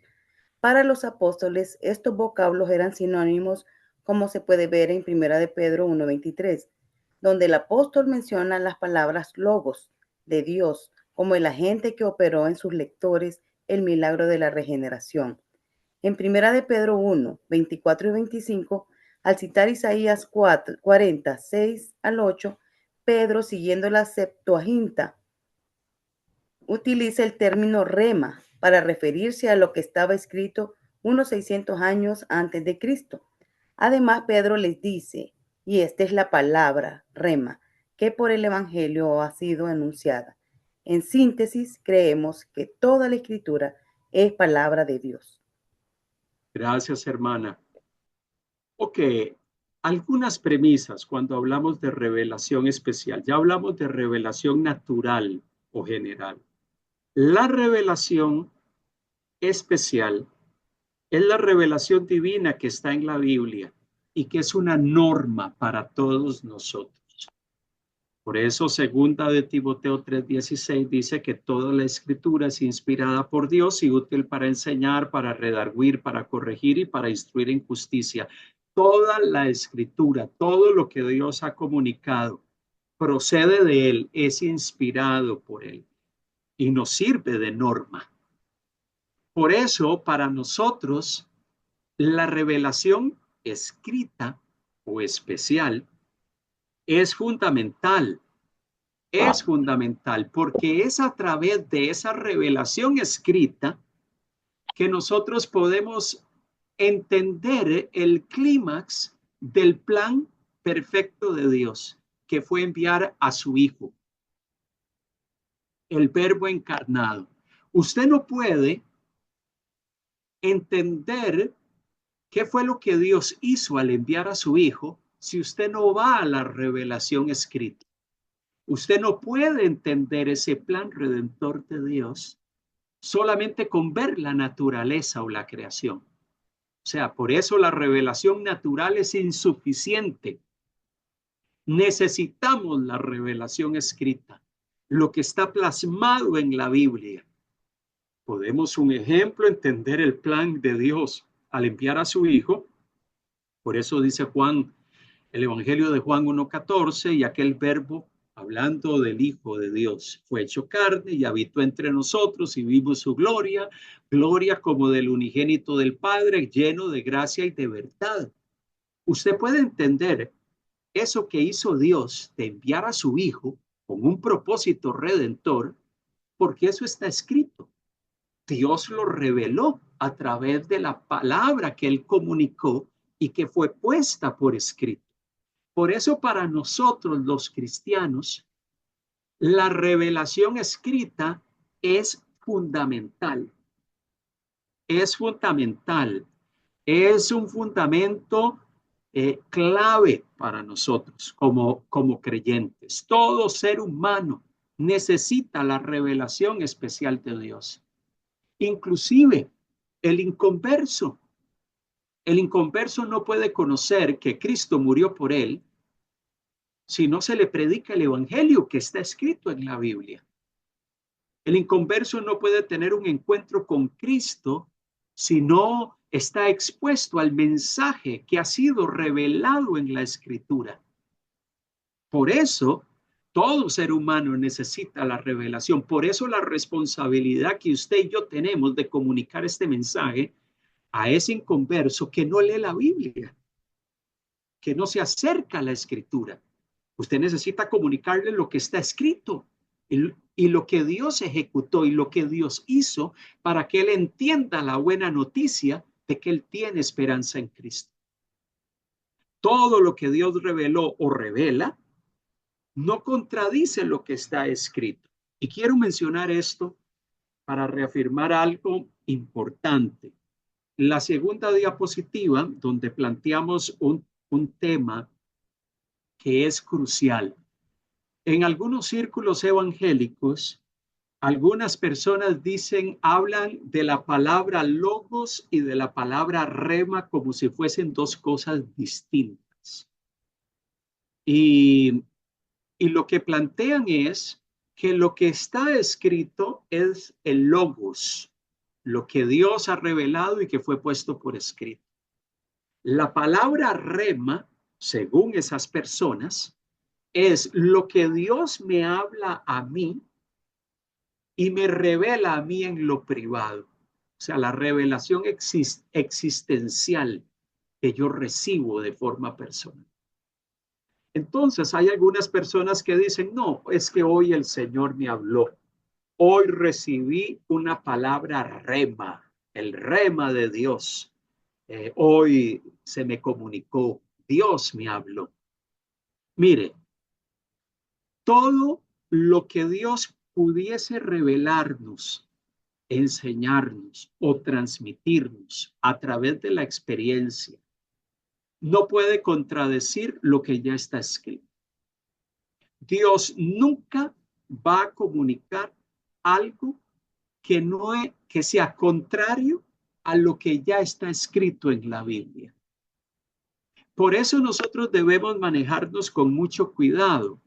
Para los apóstoles, estos vocablos eran sinónimos, como se puede ver en 1 de Pedro 1:23, donde el apóstol menciona las palabras logos de Dios como el agente que operó en sus lectores el milagro de la regeneración. En 1 de Pedro 1:24 y 25, al citar Isaías 40:6 al 8, Pedro, siguiendo la Septuaginta, utiliza el término rema para referirse a lo que estaba escrito unos 600 años antes de Cristo. Además, Pedro les dice, y esta es la palabra rema, que por el Evangelio ha sido anunciada. En síntesis, creemos que toda la Escritura es palabra de Dios. Gracias, hermana. Ok, algunas premisas cuando hablamos de revelación especial. Ya hablamos de revelación natural o general. La revelación especial es la revelación divina que está en la Biblia y que es una norma para todos nosotros. Por eso, segunda de Timoteo 3:16 dice que toda la escritura es inspirada por Dios y útil para enseñar, para redarguir, para corregir y para instruir en justicia. Toda la escritura, todo lo que Dios ha comunicado, procede de Él, es inspirado por Él y nos sirve de norma. Por eso, para nosotros, la revelación escrita o especial es fundamental. Es fundamental porque es a través de esa revelación escrita que nosotros podemos entender el clímax del plan perfecto de Dios, que fue enviar a su Hijo, el Verbo encarnado. Usted no puede entender qué fue lo que Dios hizo al enviar a su Hijo si usted no va a la revelación escrita. Usted no puede entender ese plan redentor de Dios solamente con ver la naturaleza o la creación. O sea, por eso la revelación natural es insuficiente. Necesitamos la revelación escrita, lo que está plasmado en la Biblia. Podemos, un ejemplo, entender el plan de Dios al enviar a su Hijo. Por eso dice Juan, el Evangelio de Juan 1:14, y aquel verbo, hablando del Hijo de Dios, fue hecho carne y habitó entre nosotros y vimos su gloria, gloria como del unigénito del Padre, lleno de gracia y de verdad. Usted puede entender eso que hizo Dios de enviar a su Hijo con un propósito redentor, porque eso está escrito. Dios lo reveló a través de la palabra que Él comunicó y que fue puesta por escrito. Por eso para nosotros los cristianos, la revelación escrita es fundamental. Es fundamental. Es un fundamento clave para nosotros como creyentes. Todo ser humano necesita la revelación especial de Dios. Inclusive el inconverso. El inconverso no puede conocer que Cristo murió por él si no se le predica el evangelio que está escrito en la Biblia. El inconverso no puede tener un encuentro con Cristo si no está expuesto al mensaje que ha sido revelado en la Escritura. Por eso, todo ser humano necesita la revelación. Por eso la responsabilidad que usted y yo tenemos de comunicar este mensaje a ese inconverso que no lee la Biblia, que no se acerca a la Escritura. Usted necesita comunicarle lo que está escrito y lo que Dios ejecutó y lo que Dios hizo para que él entienda la buena noticia de que él tiene esperanza en Cristo. Todo lo que Dios reveló o revela no contradice lo que está escrito. Y quiero mencionar esto para reafirmar algo importante. la segunda diapositiva, donde planteamos un tema que es crucial. En algunos círculos evangélicos, algunas personas hablan de la palabra logos y de la palabra rema como si fuesen dos cosas distintas. Y lo que plantean es que lo que está escrito es el logos, lo que Dios ha revelado y que fue puesto por escrito. La palabra rema, según esas personas, es lo que Dios me habla a mí y me revela a mí en lo privado. O sea, la revelación existencial que yo recibo de forma personal. Entonces, hay algunas personas que dicen, no, es que hoy el Señor me habló. Hoy recibí una palabra rema, el rema de Dios. Hoy se me comunicó, Dios me habló. Mire, todo lo que Dios pudiese revelarnos, enseñarnos o transmitirnos a través de la experiencia, no puede contradecir lo que ya está escrito. Dios nunca va a comunicar algo que sea contrario a lo que ya está escrito en la Biblia. Por eso nosotros debemos manejarnos con mucho cuidado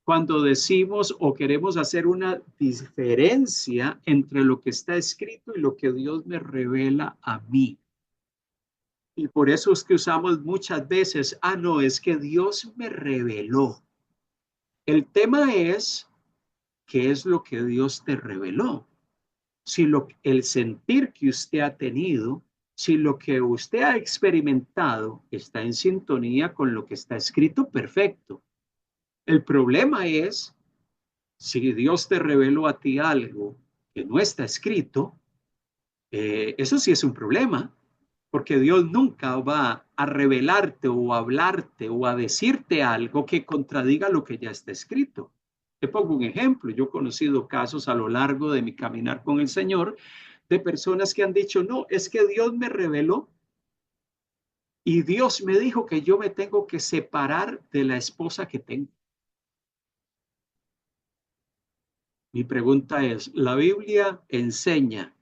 cuando decimos o queremos hacer una diferencia entre lo que está escrito y lo que Dios me revela a mí. Y por eso es que usamos muchas veces, no, es que Dios me reveló. El tema es, ¿qué es lo que Dios te reveló? Si el sentir que usted ha tenido, si lo que usted ha experimentado está en sintonía con lo que está escrito, perfecto. El problema es, si Dios te reveló a ti algo que no está escrito, eso sí es un problema, porque Dios nunca va a revelarte o a hablarte o a decirte algo que contradiga lo que ya está escrito. Te pongo un ejemplo. Yo he conocido casos a lo largo de mi caminar con el Señor de personas que han dicho, no, es que Dios me reveló y Dios me dijo que yo me tengo que separar de la esposa que tengo. Mi pregunta es, ¿la Biblia enseña,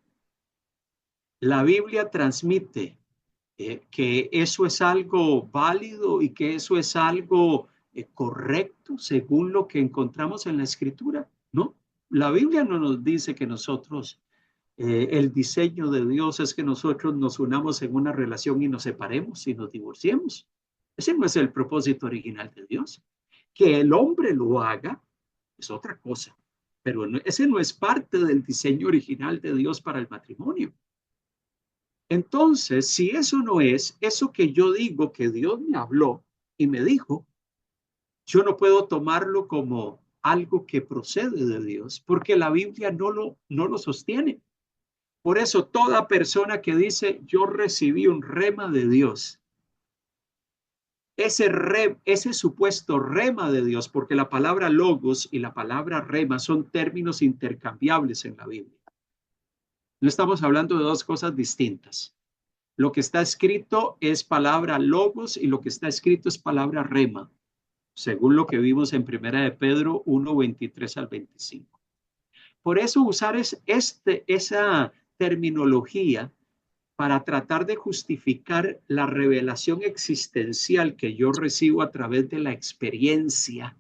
la Biblia transmite que eso es algo válido y que eso es algo correcto según lo que encontramos en la Escritura? No, la Biblia no nos dice que nosotros, el diseño de Dios es que nosotros nos unamos en una relación y nos separemos y nos divorciemos. Ese no es el propósito original de Dios. Que el hombre lo haga es otra cosa, pero ese no es parte del diseño original de Dios para el matrimonio. Entonces, si eso no es, eso que yo digo que Dios me habló y me dijo, yo no puedo tomarlo como algo que procede de Dios, porque la Biblia no lo sostiene. Por eso toda persona que dice, yo recibí un rema de Dios, ese supuesto rema de Dios, porque la palabra logos y la palabra rema son términos intercambiables en la Biblia. No estamos hablando de dos cosas distintas. Lo que está escrito es palabra logos y lo que está escrito es palabra rema, según lo que vimos en 1 de Pedro 1, 23 al 25. Por eso usar esa terminología para tratar de justificar la revelación existencial que yo recibo a través de la experiencia,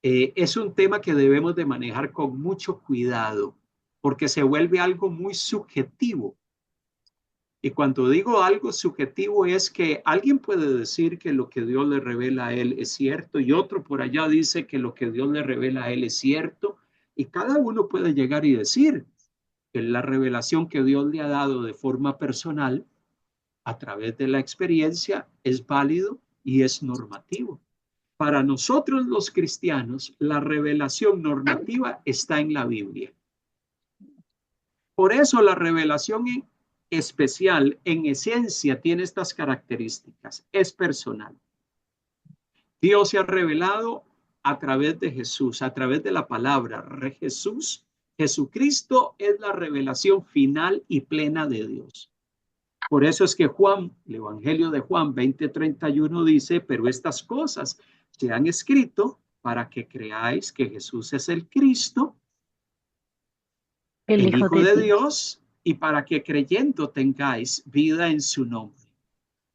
es un tema que debemos de manejar con mucho cuidado, porque se vuelve algo muy subjetivo. Y cuando digo algo subjetivo es que alguien puede decir que lo que Dios le revela a él es cierto y otro por allá dice que lo que Dios le revela a él es cierto, y cada uno puede llegar y decir que la revelación que Dios le ha dado de forma personal a través de la experiencia es válido y es normativo. Para nosotros los cristianos, la revelación normativa está en la Biblia. Por eso la revelación especial, en esencia, tiene estas características. Es personal. Dios se ha revelado a través de Jesús, a través de la palabra. Jesucristo es la revelación final y plena de Dios. Por eso es que Juan, el Evangelio de Juan 20:31 dice, pero estas cosas se han escrito para que creáis que Jesús es el Cristo, El el Hijo Hijo de de Dios. Dios, y para que creyendo tengáis vida en su nombre.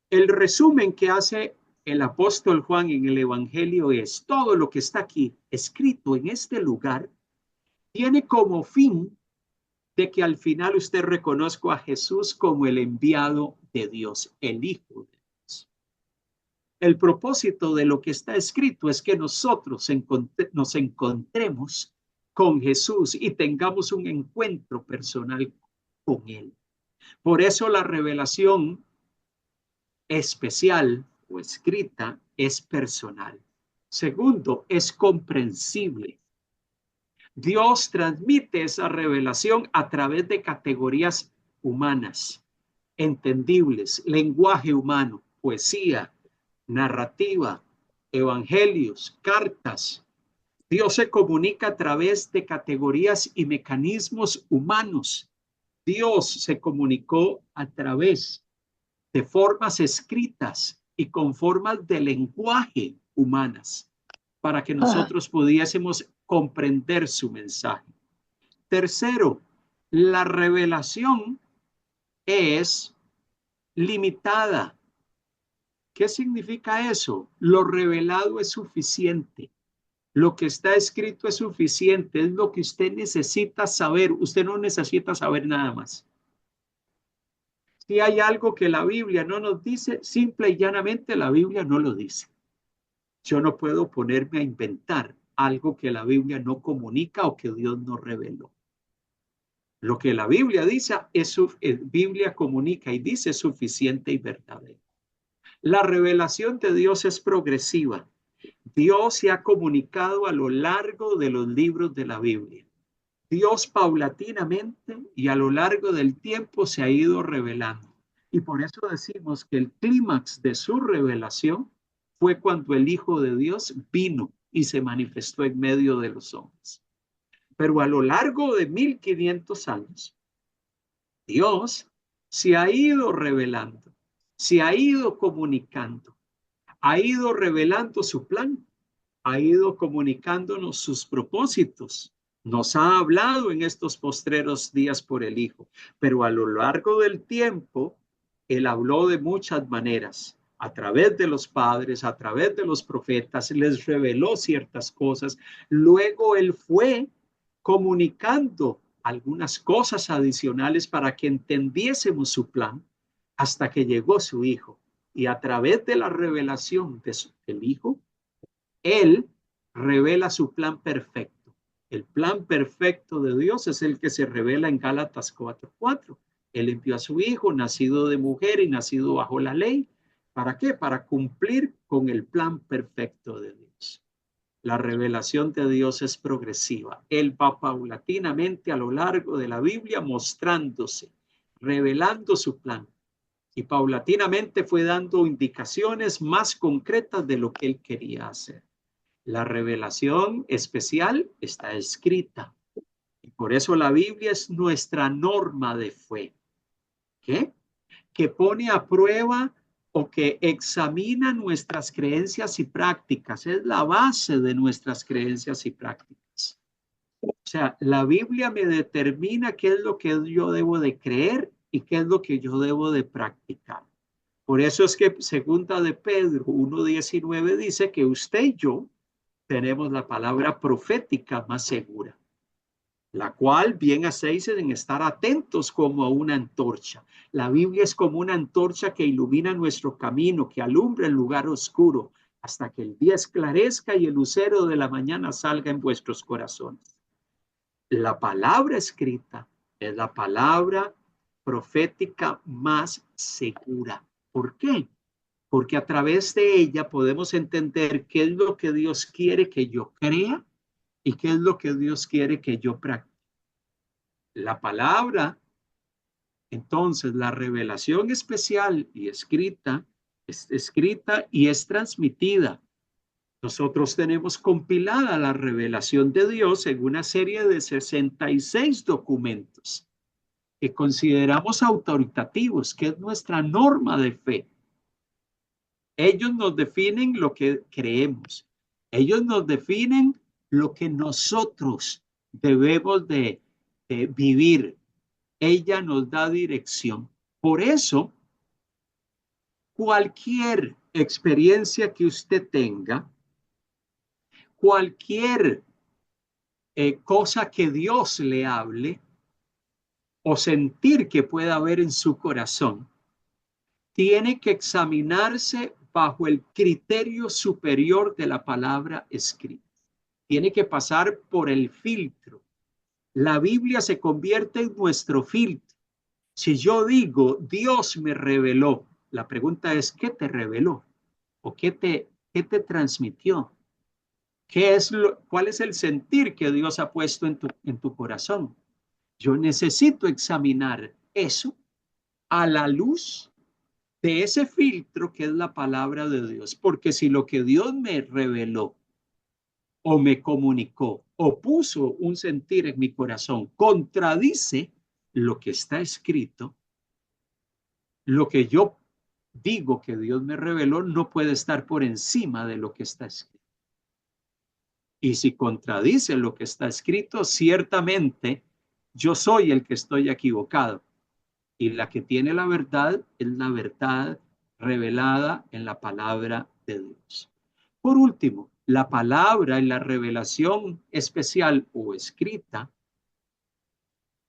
El resumen que hace el apóstol Juan en el Evangelio es todo lo que está aquí escrito en este lugar tiene como fin de que al final usted reconozca a Jesús como el enviado de Dios, el Hijo de Dios. El propósito de lo que está escrito es que nosotros nos encontremos con Jesús y tengamos un encuentro personal con Él. Por eso la revelación especial o escrita es personal. Segundo, es comprensible. Dios transmite esa revelación a través de categorías humanas, entendibles, lenguaje humano, poesía, narrativa, evangelios, cartas. Dios se comunica a través de categorías y mecanismos humanos. Dios se comunicó a través de formas escritas y con formas de lenguaje humanas para que nosotros pudiésemos comprender su mensaje. Tercero, la revelación es limitada. ¿Qué significa eso? Lo revelado es suficiente. Lo que está escrito es suficiente. Es lo que usted necesita saber. Usted no necesita saber nada más. Si hay algo que la Biblia no nos dice, simple y llanamente la Biblia no lo dice. Yo no puedo ponerme a inventar algo que la Biblia no comunica o que Dios no reveló. Lo que la Biblia dice, Biblia comunica y dice es suficiente y verdadero. La revelación de Dios es progresiva. Dios se ha comunicado a lo largo de los libros de la Biblia. Dios paulatinamente y a lo largo del tiempo se ha ido revelando. Y por eso decimos que el clímax de su revelación fue cuando el Hijo de Dios vino y se manifestó en medio de los hombres. Pero a lo largo de 1500 años, Dios se ha ido revelando, se ha ido comunicando, ha ido revelando su plan, ha ido comunicándonos sus propósitos. Nos ha hablado en estos postreros días por el Hijo, pero a lo largo del tiempo, Él habló de muchas maneras, a través de los padres, a través de los profetas, les reveló ciertas cosas. Luego Él fue comunicando algunas cosas adicionales para que entendiésemos su plan hasta que llegó su Hijo. Y a través de la revelación del Hijo, Él revela su plan perfecto. El plan perfecto de Dios es el que se revela en Gálatas 4:4. Él envió a su Hijo, nacido de mujer y nacido bajo la ley. ¿Para qué? Para cumplir con el plan perfecto de Dios. La revelación de Dios es progresiva. Él va paulatinamente a lo largo de la Biblia mostrándose, revelando su plan. Y paulatinamente fue dando indicaciones más concretas de lo que Él quería hacer. La revelación especial está escrita. Y por eso la Biblia es nuestra norma de fe. ¿Qué? Que pone a prueba o que examina nuestras creencias y prácticas. Es la base de nuestras creencias y prácticas. O sea, la Biblia me determina qué es lo que yo debo de creer y qué es lo que yo debo de practicar. Por eso es que segunda de Pedro 1:19 dice que usted y yo tenemos la palabra profética más segura, la cual bien hacéis en estar atentos como a una antorcha. La Biblia es como una antorcha que ilumina nuestro camino, que alumbra el lugar oscuro, hasta que el día esclarezca y el lucero de la mañana salga en vuestros corazones. La palabra escrita es la palabra profética más segura. ¿Por qué? Porque a través de ella podemos entender qué es lo que Dios quiere que yo crea y qué es lo que Dios quiere que yo practique. La palabra, entonces, la revelación especial y escrita, es escrita y es transmitida. Nosotros tenemos compilada la revelación de Dios en una serie de 66 documentos. que consideramos autoritativos, que es nuestra norma de fe. Ellos nos definen lo que creemos. Ellos nos definen lo que nosotros debemos de vivir. Ella nos da dirección. Por eso, cualquier experiencia que usted tenga, cualquier cosa que Dios le hable o sentir que pueda haber en su corazón, tiene que examinarse bajo el criterio superior de la palabra escrita. Tiene que pasar por el filtro. La Biblia se convierte en nuestro filtro. Si yo digo, Dios me reveló, la pregunta es, ¿qué te reveló? ¿O qué te transmitió? ¿Cuál es el sentir que Dios ha puesto en tu corazón? Yo necesito examinar eso a la luz de ese filtro que es la palabra de Dios. Porque si lo que Dios me reveló o me comunicó o puso un sentir en mi corazón contradice lo que está escrito, lo que yo digo que Dios me reveló no puede estar por encima de lo que está escrito. Y si contradice lo que está escrito, ciertamente yo soy el que estoy equivocado. Y la que tiene la verdad es la verdad revelada en la palabra de Dios. Por último, la palabra y la revelación especial o escrita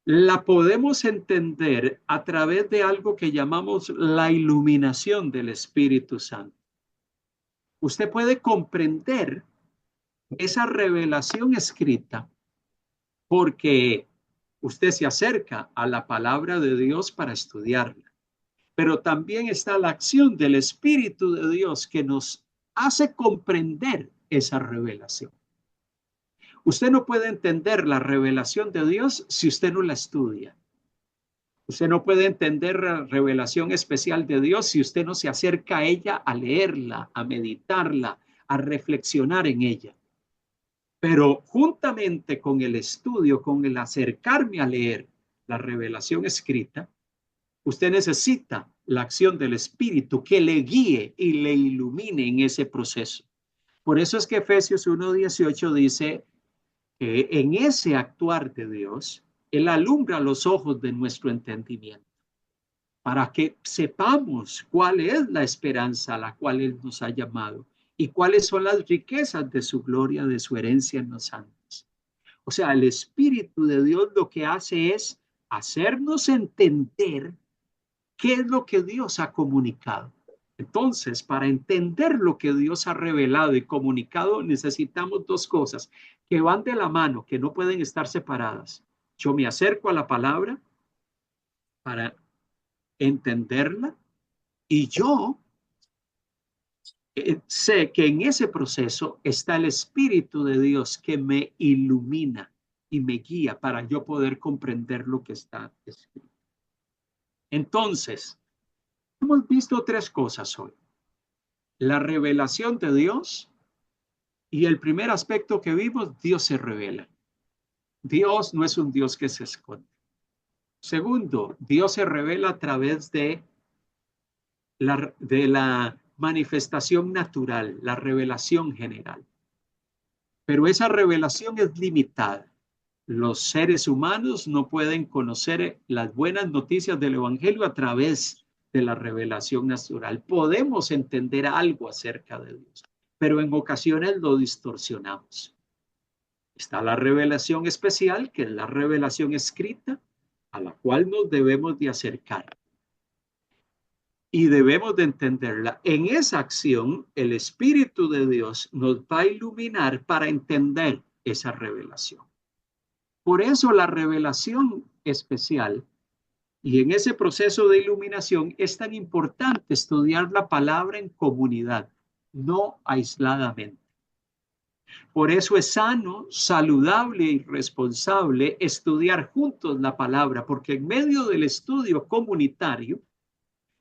la podemos entender a través de algo que llamamos la iluminación del Espíritu Santo. Usted puede comprender esa revelación escrita porque usted se acerca a la palabra de Dios para estudiarla. Pero también está la acción del Espíritu de Dios que nos hace comprender esa revelación. Usted no puede entender la revelación de Dios si usted no la estudia. Usted no puede entender la revelación especial de Dios si usted no se acerca a ella a leerla, a meditarla, a reflexionar en ella. Pero juntamente con el estudio, con el acercarme a leer la revelación escrita, usted necesita la acción del Espíritu que le guíe y le ilumine en ese proceso. Por eso es que Efesios 1:18 dice que en ese actuar de Dios, Él alumbra los ojos de nuestro entendimiento para que sepamos cuál es la esperanza a la cual Él nos ha llamado y cuáles son las riquezas de su gloria, de su herencia en los santos. O sea, el Espíritu de Dios lo que hace es hacernos entender qué es lo que Dios ha comunicado. Entonces, para entender lo que Dios ha revelado y comunicado, necesitamos dos cosas que van de la mano, que no pueden estar separadas. Yo me acerco a la palabra para entenderla y yo sé que en ese proceso está el Espíritu de Dios que me ilumina y me guía para yo poder comprender lo que está escrito. Entonces, hemos visto tres cosas hoy. La revelación de Dios y el primer aspecto que vimos, Dios se revela. Dios no es un Dios que se esconde. Segundo, Dios se revela a través de la manifestación natural, la revelación general. Pero esa revelación es limitada. Los seres humanos no pueden conocer las buenas noticias del Evangelio a través de la revelación natural. Podemos entender algo acerca de Dios, pero en ocasiones lo distorsionamos. Está la revelación especial, que es la revelación escrita, a la cual nos debemos de acercar. Y debemos de entenderla. En esa acción, el Espíritu de Dios nos va a iluminar para entender esa revelación. Por eso la revelación especial y en ese proceso de iluminación es tan importante estudiar la palabra en comunidad, no aisladamente. Por eso es sano, saludable y responsable estudiar juntos la palabra, porque en medio del estudio comunitario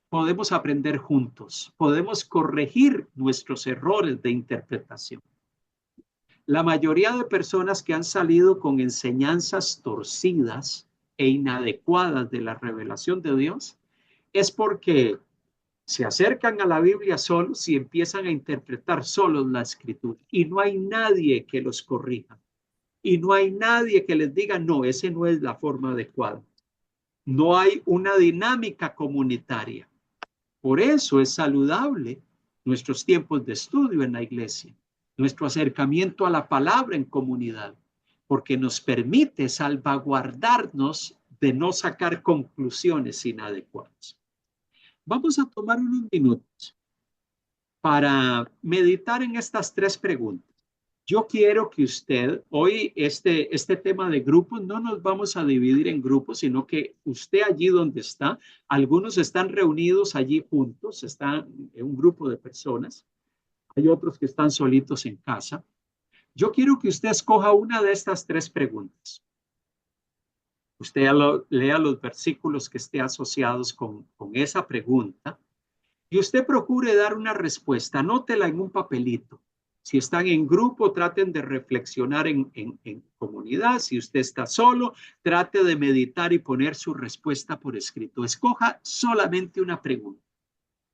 podemos aprender juntos, podemos corregir nuestros errores de interpretación. La mayoría de personas que han salido con enseñanzas torcidas e inadecuadas de la revelación de Dios es porque se acercan a la Biblia solos y empiezan a interpretar solos la escritura y no hay nadie que los corrija y no hay nadie que les diga, no, esa no es la forma adecuada. No hay una dinámica comunitaria. Por eso es saludable nuestros tiempos de estudio en la iglesia, nuestro acercamiento a la palabra en comunidad, porque nos permite salvaguardarnos de no sacar conclusiones inadecuadas. Vamos a tomar unos minutos para meditar en estas tres preguntas. Yo quiero que usted, hoy este tema de grupos, no nos vamos a dividir en grupos, sino que usted allí donde está, algunos están reunidos allí juntos, están en un grupo de personas, hay otros que están solitos en casa. Yo quiero que usted escoja una de estas tres preguntas. Usted lea los versículos que esté asociados con esa pregunta y usted procure dar una respuesta, anótela en un papelito. Si están en grupo, traten de reflexionar en comunidad. Si usted está solo, trate de meditar y poner su respuesta por escrito. Escoja solamente una pregunta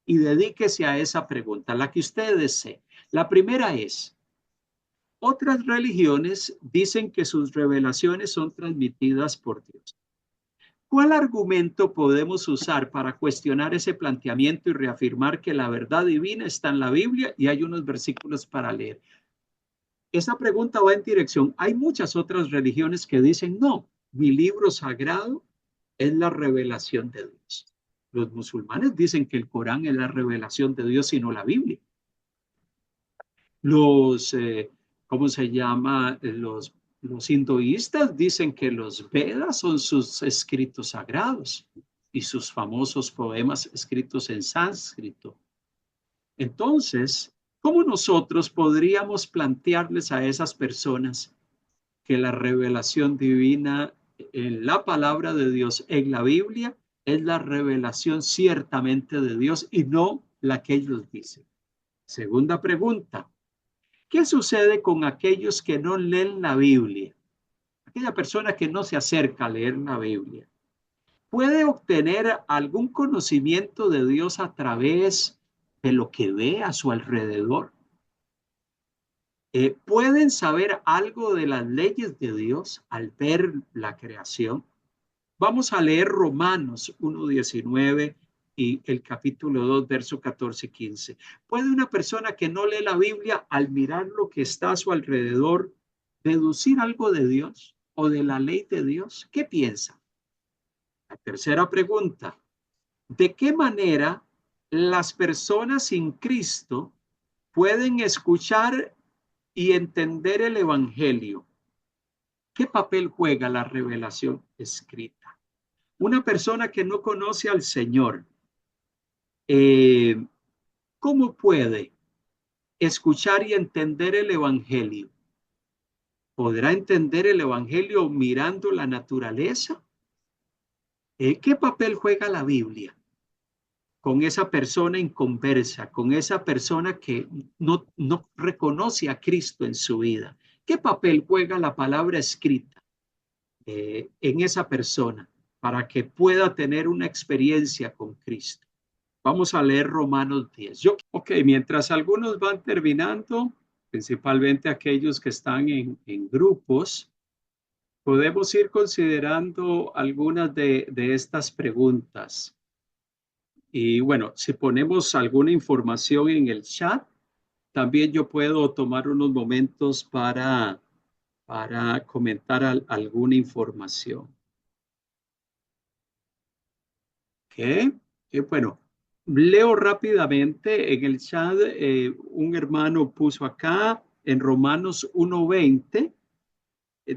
y dedíquese a esa pregunta, la que usted desee. La primera es, otras religiones dicen que sus revelaciones son transmitidas por Dios. ¿Cuál argumento podemos usar para cuestionar ese planteamiento y reafirmar que la verdad divina está en la Biblia y hay unos versículos para leer? Esa pregunta va en dirección. Hay muchas otras religiones que dicen, no, mi libro sagrado es la revelación de Dios. Los musulmanes dicen que el Corán es la revelación de Dios y no la Biblia. ¿Cómo se llama? Los hinduistas dicen que los Vedas son sus escritos sagrados y sus famosos poemas escritos en sánscrito. Entonces, ¿cómo nosotros podríamos plantearles a esas personas que la revelación divina en la palabra de Dios, en la Biblia, es la revelación ciertamente de Dios y no la que ellos dicen? Segunda pregunta. ¿Qué sucede con aquellos que no leen la Biblia? Aquella persona que no se acerca a leer la Biblia. ¿Puede obtener algún conocimiento de Dios a través de lo que ve a su alrededor? ¿Pueden saber algo de las leyes de Dios al ver la creación? Vamos a leer Romanos 1:19 y el capítulo 2, verso 14 y 15. ¿Puede una persona que no lee la Biblia, al mirar lo que está a su alrededor, deducir algo de Dios o de la ley de Dios? ¿Qué piensa? La tercera pregunta. ¿De qué manera las personas sin Cristo pueden escuchar y entender el Evangelio? ¿Qué papel juega la revelación escrita? Una persona que no conoce al Señor, ¿cómo puede escuchar y entender el Evangelio? ¿Podrá entender el Evangelio mirando la naturaleza? ¿Qué papel juega la Biblia con esa persona inconversa, con esa persona que no reconoce a Cristo en su vida? ¿Qué papel juega la palabra escrita en esa persona para que pueda tener una experiencia con Cristo? Vamos a leer Romanos 10. Mientras algunos van terminando, principalmente aquellos que están en grupos, podemos ir considerando algunas de estas preguntas. Y bueno, si ponemos alguna información en el chat, también yo puedo tomar unos momentos para comentar alguna información. ¿Qué? Bueno, leo rápidamente en el chat. Un hermano puso acá en Romanos 1:20.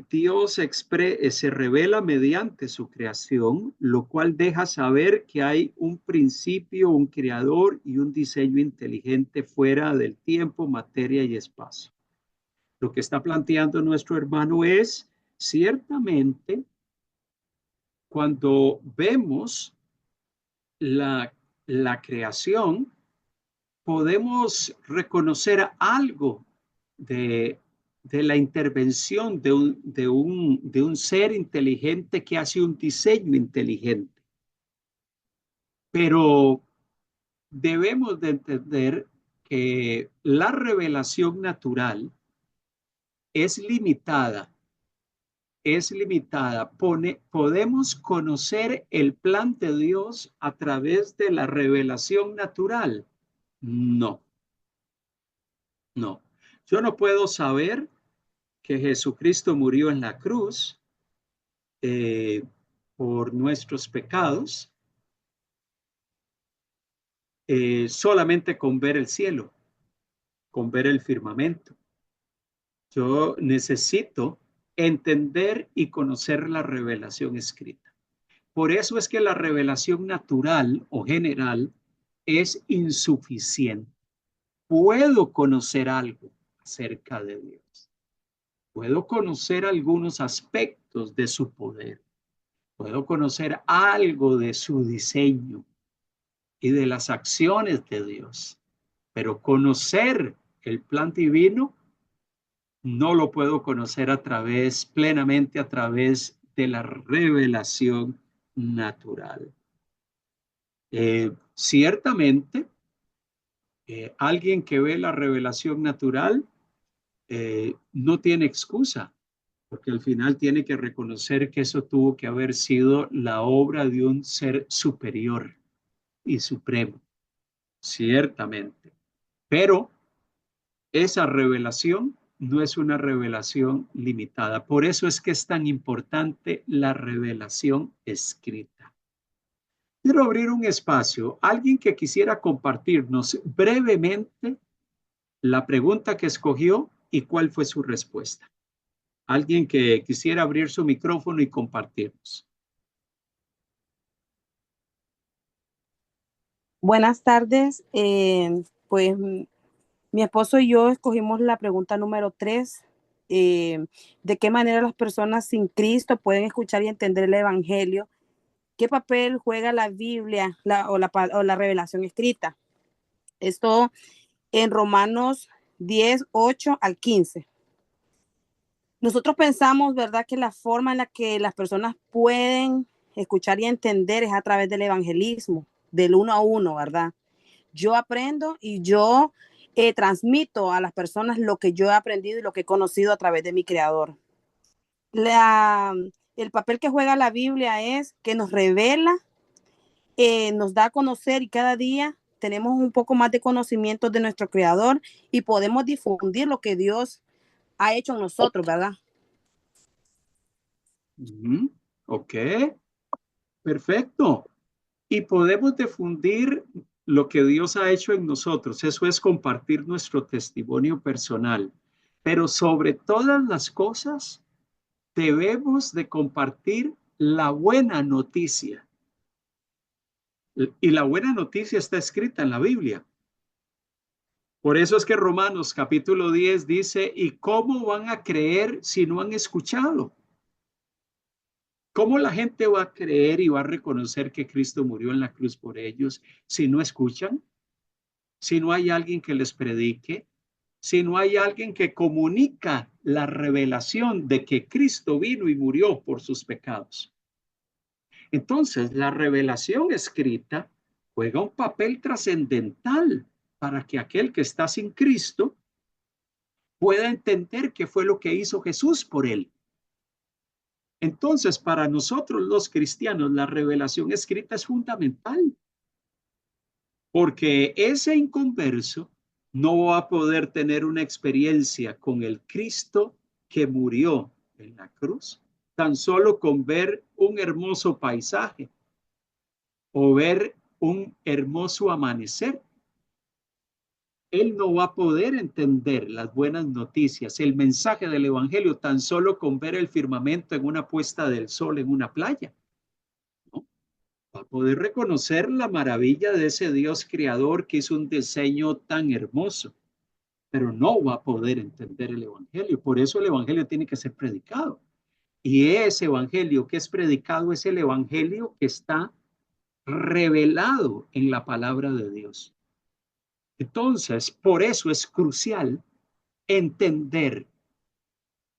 Dios se revela mediante su creación, lo cual deja saber que hay un principio, un creador y un diseño inteligente fuera del tiempo, materia y espacio. Lo que está planteando nuestro hermano es, ciertamente, cuando vemos la creación, podemos reconocer algo de de la intervención de un ser inteligente que hace un diseño inteligente. Pero debemos de entender que la revelación natural es limitada. Podemos conocer el plan de Dios a través de la revelación natural. No, no. Yo no puedo saber que Jesucristo murió en la cruz por nuestros pecados solamente con ver el cielo, con ver el firmamento. Yo necesito entender y conocer la revelación escrita. Por eso es que la revelación natural o general es insuficiente. Puedo conocer algo acerca de Dios. Puedo conocer algunos aspectos de su poder. Puedo conocer algo de su diseño y de las acciones de Dios. Pero conocer el plan divino no lo puedo conocer plenamente a través de la revelación natural. Ciertamente, alguien que ve la revelación natural no tiene excusa, porque al final tiene que reconocer que eso tuvo que haber sido la obra de un ser superior y supremo, ciertamente. Pero esa revelación no es una revelación limitada. Por eso es que es tan importante la revelación escrita. Quiero abrir un espacio. Alguien que quisiera compartirnos brevemente la pregunta que escogió y cuál fue su respuesta. Alguien que quisiera abrir su micrófono y compartirnos. Buenas tardes. Pues mi esposo y yo escogimos la pregunta número 3. ¿De qué manera las personas sin Cristo pueden escuchar y entender el Evangelio? ¿Qué papel juega la Biblia o la revelación escrita? Esto en Romanos 10, 8 al 15. Nosotros pensamos, ¿verdad?, que la forma en la que las personas pueden escuchar y entender es a través del evangelismo, del uno a uno, ¿verdad? Yo aprendo y yo transmito a las personas lo que yo he aprendido y lo que he conocido a través de mi Creador. El papel que juega la Biblia es que nos revela, nos da a conocer y cada día tenemos un poco más de conocimiento de nuestro Creador y podemos difundir lo que Dios ha hecho en nosotros, ¿verdad? Ok, perfecto. Y podemos difundir lo que Dios ha hecho en nosotros. Eso es compartir nuestro testimonio personal. Pero sobre todas las cosas, debemos de compartir la buena noticia. Y la buena noticia está escrita en la Biblia. Por eso es que Romanos capítulo 10 dice, ¿y cómo van a creer si no han escuchado? ¿Cómo la gente va a creer y va a reconocer que Cristo murió en la cruz por ellos si no escuchan? Si no hay alguien que les predique, si no hay alguien que comunica la revelación de que Cristo vino y murió por sus pecados. Entonces, la revelación escrita juega un papel trascendental para que aquel que está sin Cristo pueda entender qué fue lo que hizo Jesús por él. Entonces, para nosotros los cristianos, la revelación escrita es fundamental, porque ese inconverso no va a poder tener una experiencia con el Cristo que murió en la cruz, tan solo con ver un hermoso paisaje o ver un hermoso amanecer. Él no va a poder entender las buenas noticias, el mensaje del evangelio, tan solo con ver el firmamento en una puesta del sol en una playa. ¿No? Va a poder reconocer la maravilla de ese Dios creador que hizo un diseño tan hermoso, pero no va a poder entender el evangelio. Por eso el evangelio tiene que ser predicado. Y ese evangelio que es predicado es el evangelio que está revelado en la palabra de Dios. Entonces, por eso es crucial entender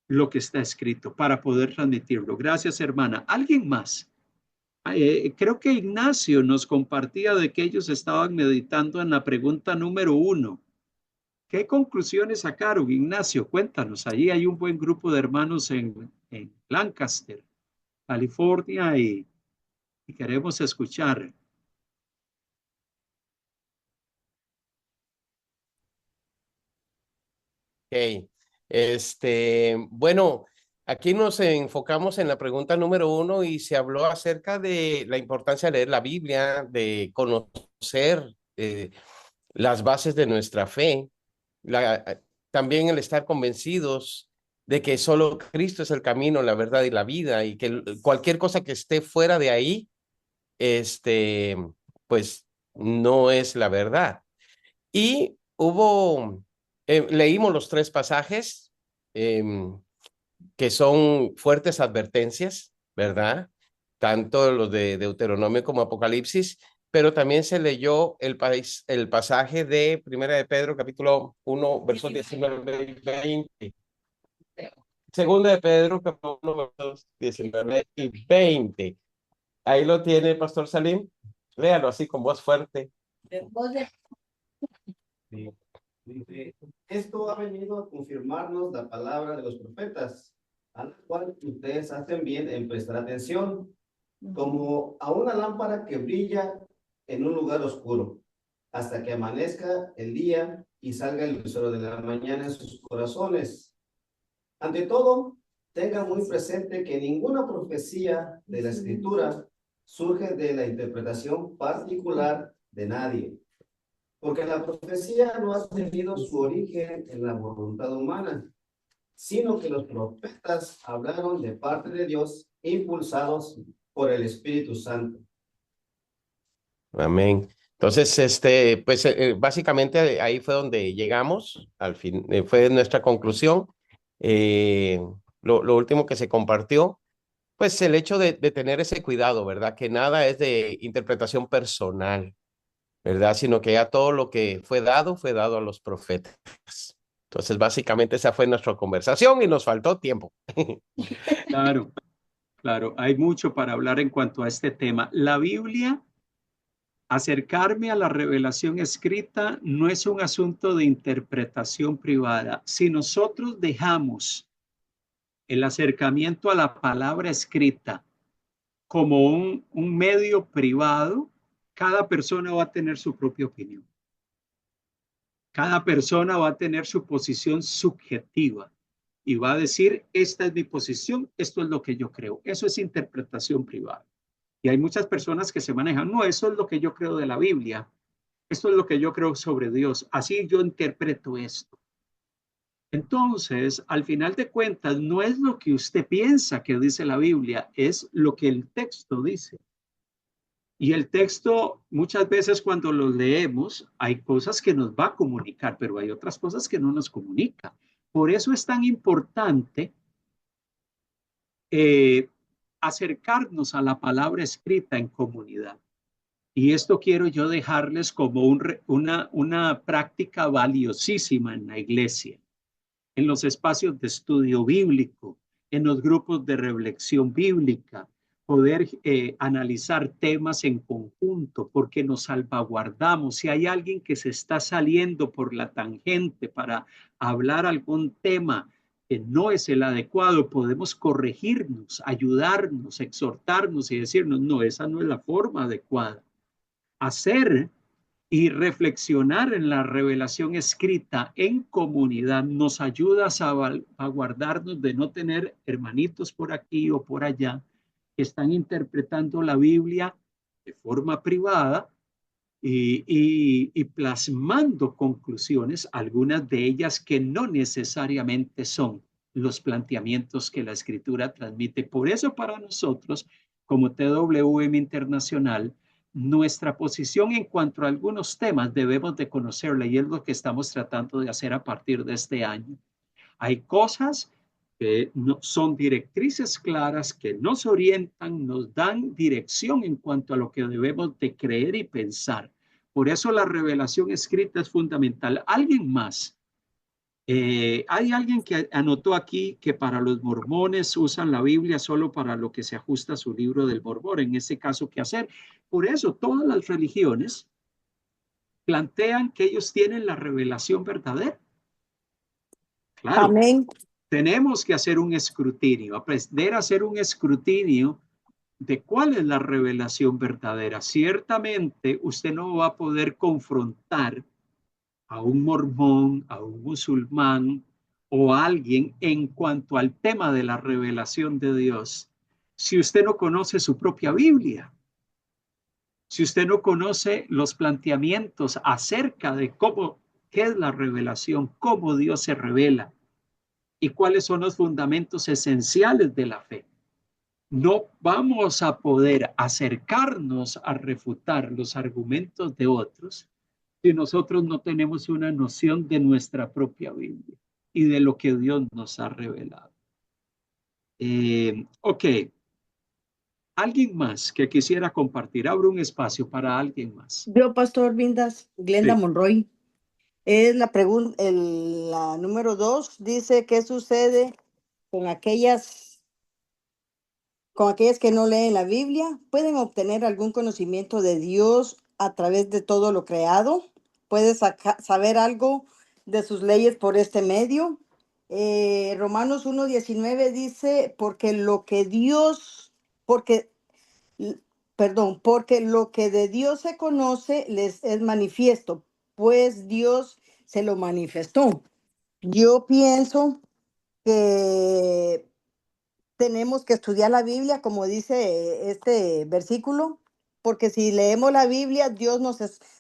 lo que está escrito para poder transmitirlo. Gracias, hermana. ¿Alguien más? Creo que Ignacio nos compartía de que ellos estaban meditando en la pregunta número 1. ¿Qué conclusiones sacaron, Ignacio? Cuéntanos. Allí hay un buen grupo de hermanos en Lancaster, California, y queremos escuchar. Ok. Bueno, aquí nos enfocamos en la pregunta número 1 y se habló acerca de la importancia de leer la Biblia, de conocer las bases de nuestra fe, también el estar convencidos de que solo Cristo es el camino, la verdad y la vida, y que cualquier cosa que esté fuera de ahí, pues no es la verdad. Y leímos los 3 pasajes que son fuertes advertencias, ¿verdad? Tanto los de Deuteronomio como Apocalipsis, pero también se leyó el pasaje de Primera de Pedro, capítulo 1, versos 19 y 20. Segunda de Pedro, capítulo 1, versos 19 y 20. Ahí lo tiene, Pastor Salim. Léalo así con voz fuerte. Sí. Dice, esto ha venido a confirmarnos la palabra de los profetas, a la cual ustedes hacen bien en prestar atención, como a una lámpara que brilla en un lugar oscuro, hasta que amanezca el día y salga el lucero de la mañana en sus corazones. Ante todo, tengan muy presente que ninguna profecía de la Escritura surge de la interpretación particular de nadie, porque la profecía no ha tenido su origen en la voluntad humana, sino que los profetas hablaron de parte de Dios, impulsados por el Espíritu Santo. Amén. Entonces, pues básicamente ahí fue donde llegamos, al fin, fue nuestra conclusión. Lo último que se compartió, pues el hecho de tener ese cuidado, ¿verdad? Que nada es de interpretación personal, ¿verdad? Sino que ya todo lo que fue dado a los profetas. Entonces, básicamente esa fue nuestra conversación y nos faltó tiempo. Claro, claro, hay mucho para hablar en cuanto a este tema. La Biblia, acercarme a la revelación escrita, no es un asunto de interpretación privada. Si nosotros dejamos el acercamiento a la palabra escrita como un medio privado, cada persona va a tener su propia opinión. Cada persona va a tener su posición subjetiva y va a decir, esta es mi posición, esto es lo que yo creo. Eso es interpretación privada. Y hay muchas personas que se manejan, no, eso es lo que yo creo de la Biblia, esto es lo que yo creo sobre Dios, así yo interpreto esto. Entonces, al final de cuentas, no es lo que usted piensa que dice la Biblia, es lo que el texto dice. Y el texto, muchas veces cuando lo leemos, hay cosas que nos va a comunicar, pero hay otras cosas que no nos comunica. Por eso es tan importante acercarnos a la palabra escrita en comunidad. Y esto quiero yo dejarles como una práctica valiosísima en la iglesia, en los espacios de estudio bíblico, en los grupos de reflexión bíblica, poder analizar temas en conjunto, porque nos salvaguardamos. Si hay alguien que se está saliendo por la tangente para hablar algún tema que no es el adecuado, podemos corregirnos, ayudarnos, exhortarnos y decirnos, no, esa no es la forma adecuada. Hacer y reflexionar en la revelación escrita en comunidad nos ayuda a guardarnos de no tener hermanitos por aquí o por allá que están interpretando la Biblia de forma privada y plasmando conclusiones, algunas de ellas que no necesariamente son los planteamientos que la Escritura transmite. Por eso para nosotros, como TWM Internacional, nuestra posición en cuanto a algunos temas debemos de conocerla y es lo que estamos tratando de hacer a partir de este año. Hay cosas que no, son directrices claras que nos orientan, nos dan dirección en cuanto a lo que debemos de creer y pensar. Por eso la revelación escrita es fundamental. ¿Alguien más Hay alguien que anotó aquí que para los mormones usan la Biblia solo para lo que se ajusta a su libro del Mormón. En ese caso, ¿qué hacer? Por eso todas las religiones plantean que ellos tienen la revelación verdadera. Claro, Amén. tenemos que hacer un escrutinio, aprender a hacer un escrutinio de cuál es la revelación verdadera. Ciertamente usted no va a poder confrontar a un mormón, a un musulmán o a alguien en cuanto al tema de la revelación de Dios si usted no conoce su propia Biblia, si usted no conoce los planteamientos acerca de qué es la revelación, cómo Dios se revela y cuáles son los fundamentos esenciales de la fe. No vamos a poder acercarnos a refutar los argumentos de otros si nosotros no tenemos una noción de nuestra propia Biblia y de lo que Dios nos ha revelado. Ok, alguien más que quisiera compartir, abro un espacio para alguien más. Yo, Pastor Vindas, Glenda Sí. Monroy. Es la pregunta, la número 2 dice, ¿qué sucede con aquellas que no leen la Biblia? ¿Pueden obtener algún conocimiento de Dios a través de todo lo creado? ¿Puedes saber algo de sus leyes por este medio? Romanos 1:19 dice, porque lo que de Dios se conoce les es manifiesto, pues Dios se lo manifestó. Yo pienso que tenemos que estudiar la Biblia, como dice este versículo, porque si leemos la Biblia, Dios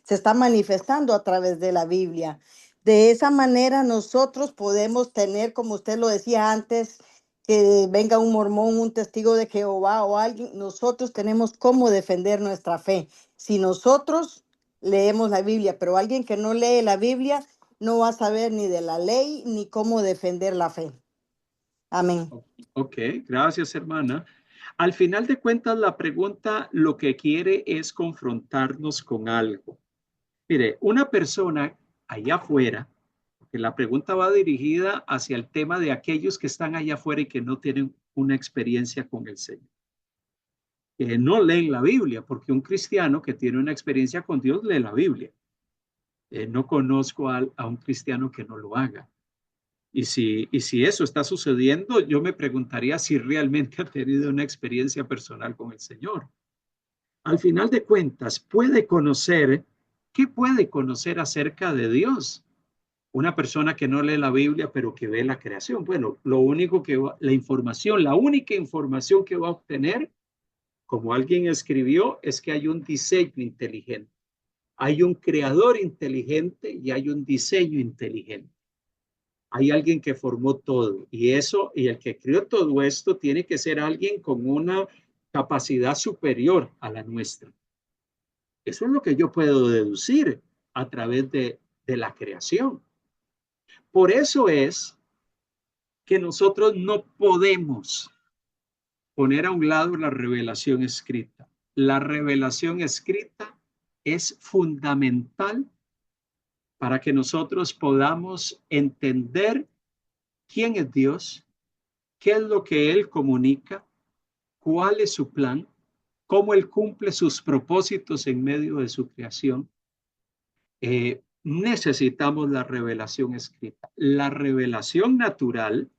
se está manifestando a través de la Biblia. De esa manera nosotros podemos tener, como usted lo decía antes, que venga un mormón, un testigo de Jehová o alguien, nosotros tenemos cómo defender nuestra fe. Si nosotros leemos la Biblia, pero alguien que no lee la Biblia no va a saber ni de la ley ni cómo defender la fe. Amén. Ok, gracias, hermana. Al final de cuentas, la pregunta lo que quiere es confrontarnos con algo. Mire, una persona allá afuera, porque la pregunta va dirigida hacia el tema de aquellos que están allá afuera y que no tienen una experiencia con el Señor. Que no leen la Biblia, porque un cristiano que tiene una experiencia con Dios lee la Biblia. No conozco a un cristiano que no lo haga. Y si eso está sucediendo, yo me preguntaría si realmente ha tenido una experiencia personal con el Señor. Al final de cuentas, ¿qué puede conocer acerca de Dios? Una persona que no lee la Biblia, pero que ve la creación. Bueno, la única información que va a obtener, como alguien escribió, es que hay un diseño inteligente. Hay un creador inteligente y hay un diseño inteligente. Hay alguien que formó todo y el que creó todo esto tiene que ser alguien con una capacidad superior a la nuestra. Eso es lo que yo puedo deducir a través de la creación. Por eso es que nosotros no podemos poner a un lado la revelación escrita. La revelación escrita es fundamental para que nosotros podamos entender quién es Dios, qué es lo que Él comunica, cuál es su plan, cómo Él cumple sus propósitos en medio de su creación. Necesitamos la revelación escrita. La revelación natural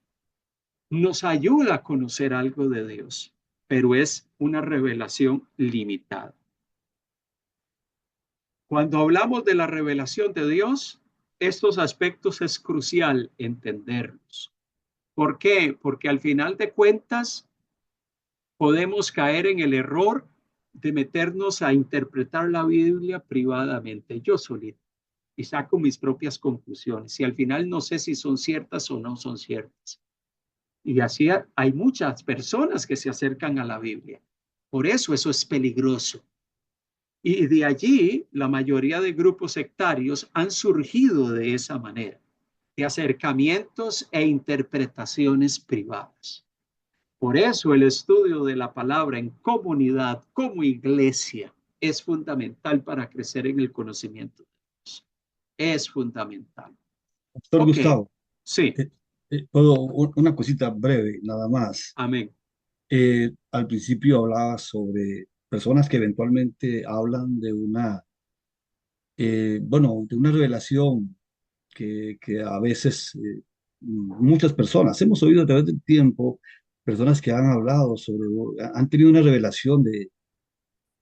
nos ayuda a conocer algo de Dios, pero es una revelación limitada. Cuando hablamos de la revelación de Dios, estos aspectos es crucial entenderlos. ¿Por qué? Porque al final de cuentas podemos caer en el error de meternos a interpretar la Biblia privadamente, yo solito, y saco mis propias conclusiones. Y al final no sé si son ciertas o no son ciertas. Y así hay muchas personas que se acercan a la Biblia. Por eso es peligroso. Y de allí la mayoría de grupos sectarios han surgido de esa manera, de acercamientos e interpretaciones privadas. Por eso el estudio de la palabra en comunidad, como iglesia, es fundamental para crecer en el conocimiento de Dios. Es fundamental. Pastor Ok, Gustavo. Sí, Una cosita breve, nada más. amén. Al principio hablaba sobre personas que eventualmente hablan de bueno, de una revelación que a veces muchas personas, hemos oído a través del tiempo, personas que han hablado han tenido una revelación de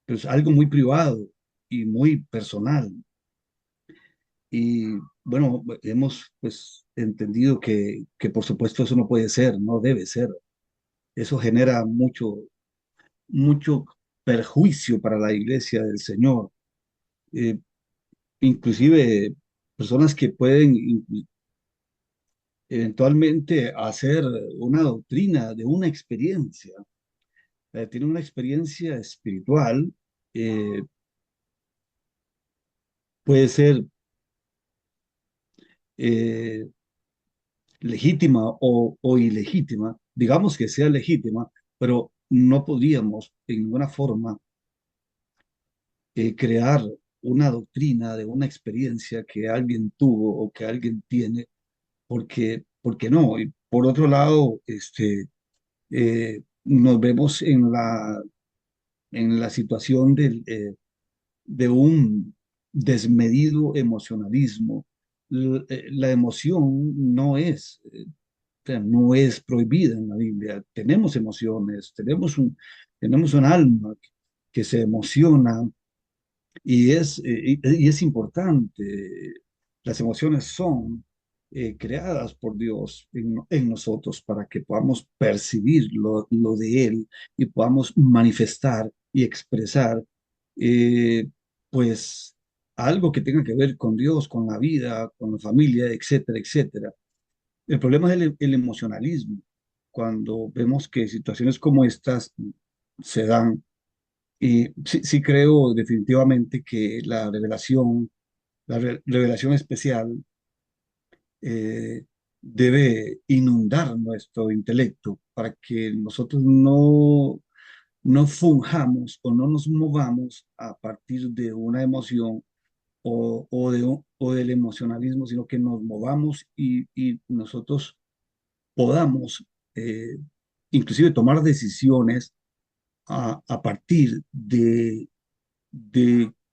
pues, algo muy privado y muy personal. Y bueno, hemos pues entendido que por supuesto eso no puede ser, no debe ser. Eso genera mucho perjuicio para la iglesia del Señor. Eh, Inclusive personas que pueden eventualmente hacer una doctrina de una experiencia, tiene una experiencia espiritual, eh, puede ser eh, legítima o ilegítima, digamos que sea legítima, pero no podríamos en ninguna forma crear una doctrina de una experiencia que alguien tuvo o que alguien tiene, porque no. Y por otro lado, nos vemos en la situación de un desmedido emocionalismo. La emoción o sea, no es prohibida en la Biblia. Tenemos emociones, tenemos un alma que se emociona y es importante. Las emociones son creadas por Dios en nosotros para que podamos percibir lo de Él y podamos manifestar y expresar eh, pues algo que tenga que ver con Dios, con la vida, con la familia, etcétera, etcétera. El problema es el emocionalismo. Cuando vemos que situaciones como estas se dan, y sí, sí creo definitivamente que la revelación especial debe inundar nuestro intelecto para que nosotros no funjamos o no nos movamos a partir de una emoción o del emocionalismo, sino que nos movamos y nosotros podamos eh, inclusive tomar decisiones a partir de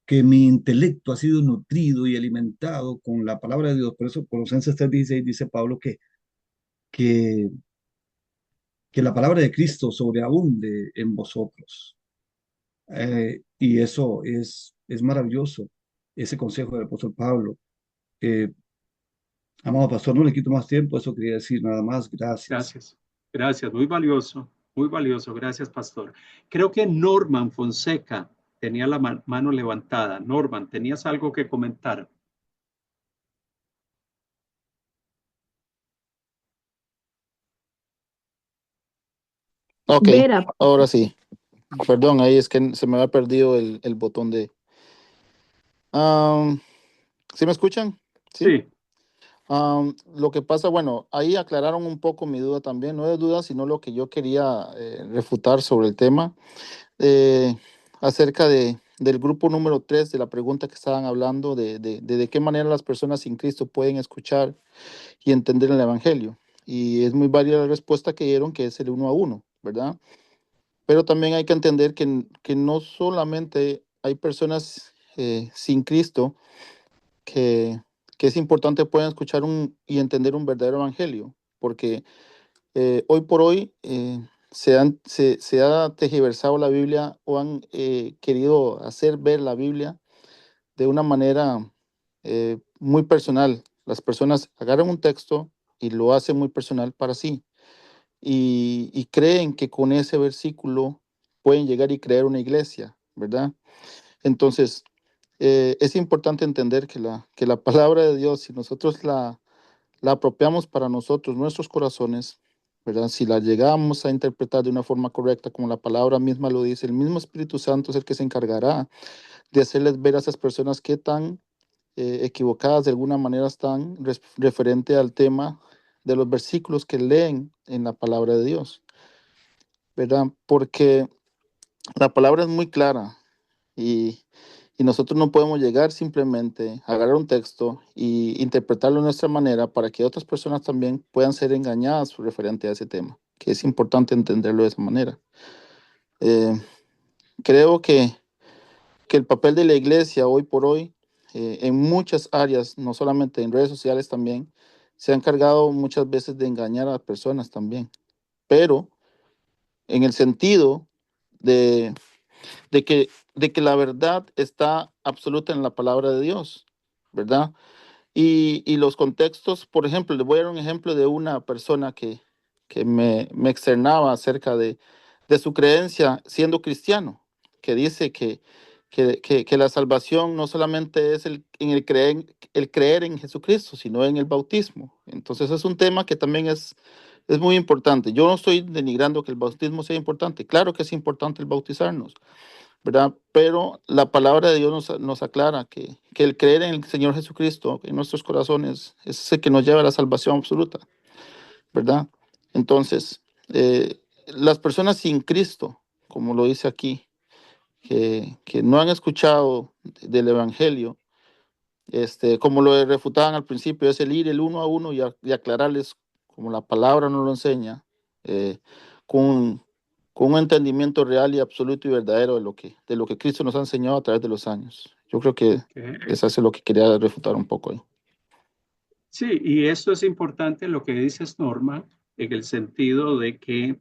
que mi intelecto ha sido nutrido y alimentado con la palabra de Dios. Por eso Colosenses 3:16 dice Pablo que, que la palabra de Cristo sobreabunde en vosotros. Y eso es maravilloso, ese consejo del apóstol Pablo. Eh, Amado pastor, no le quito más tiempo, eso quería decir nada más. Gracias. Gracias. Gracias. Muy valioso. Muy valioso. Gracias, pastor. Creo que Norman Fonseca tenía la mano levantada. Norman, ¿tenías algo que comentar? Ok, Vera, ahora sí. Perdón, ahí es que se me había perdido el botón de... Am, ¿Sí me escuchan? Sí. Sí. Lo que pasa, bueno, ahí aclararon un poco mi duda también. No es duda, sino lo que yo quería refutar sobre el tema eh, acerca del grupo número 3 de la pregunta que estaban hablando de qué manera las personas sin Cristo pueden escuchar y entender el Evangelio. Y es muy válida la respuesta que dieron, que es el uno a uno, ¿verdad? Pero también hay que entender que no solamente hay personas sin Cristo que, que es importante puedan escuchar y entender un verdadero evangelio, porque hoy por hoy se ha tergiversado la Biblia o han querido hacer ver la Biblia de una manera muy personal. Las personas agarran un texto y lo hacen muy personal para sí y creen que con ese versículo pueden llegar y crear una iglesia, ¿verdad? Entonces, es importante entender que la palabra de Dios, si nosotros la apropiamos para nosotros, nuestros corazones, ¿verdad? Si la llegamos a interpretar de una forma correcta, como la palabra misma lo dice, el mismo Espíritu Santo es el que se encargará de hacerles ver a esas personas qué tan equivocadas de alguna manera están referente al tema de los versículos que leen en la palabra de Dios, ¿verdad? Porque la palabra es muy clara y Y nosotros no podemos llegar simplemente a agarrar un texto y interpretarlo de nuestra manera para que otras personas también puedan ser engañadas referente a ese tema, que es importante entenderlo de esa manera. Eh, Creo que el papel de la iglesia hoy por hoy, en muchas áreas, no solamente en redes sociales también, se ha encargado muchas veces de engañar a las personas también, pero en el sentido de, de que la verdad está absoluta en la palabra de Dios, ¿verdad? Y los contextos, por ejemplo, les voy a dar un ejemplo de una persona que me externaba acerca de su creencia siendo cristiano, que dice que la salvación no solamente es el creer en Jesucristo, sino en el bautismo. Entonces es un tema que también es muy importante. Yo no estoy denigrando que el bautismo sea importante. Claro que es importante el bautizarnos, ¿verdad? Pero la palabra de Dios nos aclara que el creer en el Señor Jesucristo en nuestros corazones es el que nos lleva a la salvación absoluta, ¿verdad? Entonces, las personas sin Cristo, como lo dice aquí, que no han escuchado del Evangelio, como lo refutaban al principio, es el ir el uno a uno y aclararles, como la palabra nos lo enseña, eh, con, con un entendimiento real y absoluto y verdadero de lo que Cristo nos ha enseñado a través de los años. Yo creo que eso es lo que quería refutar un poco ahí. Sí, y esto es importante lo que dices, Norma, en el sentido de que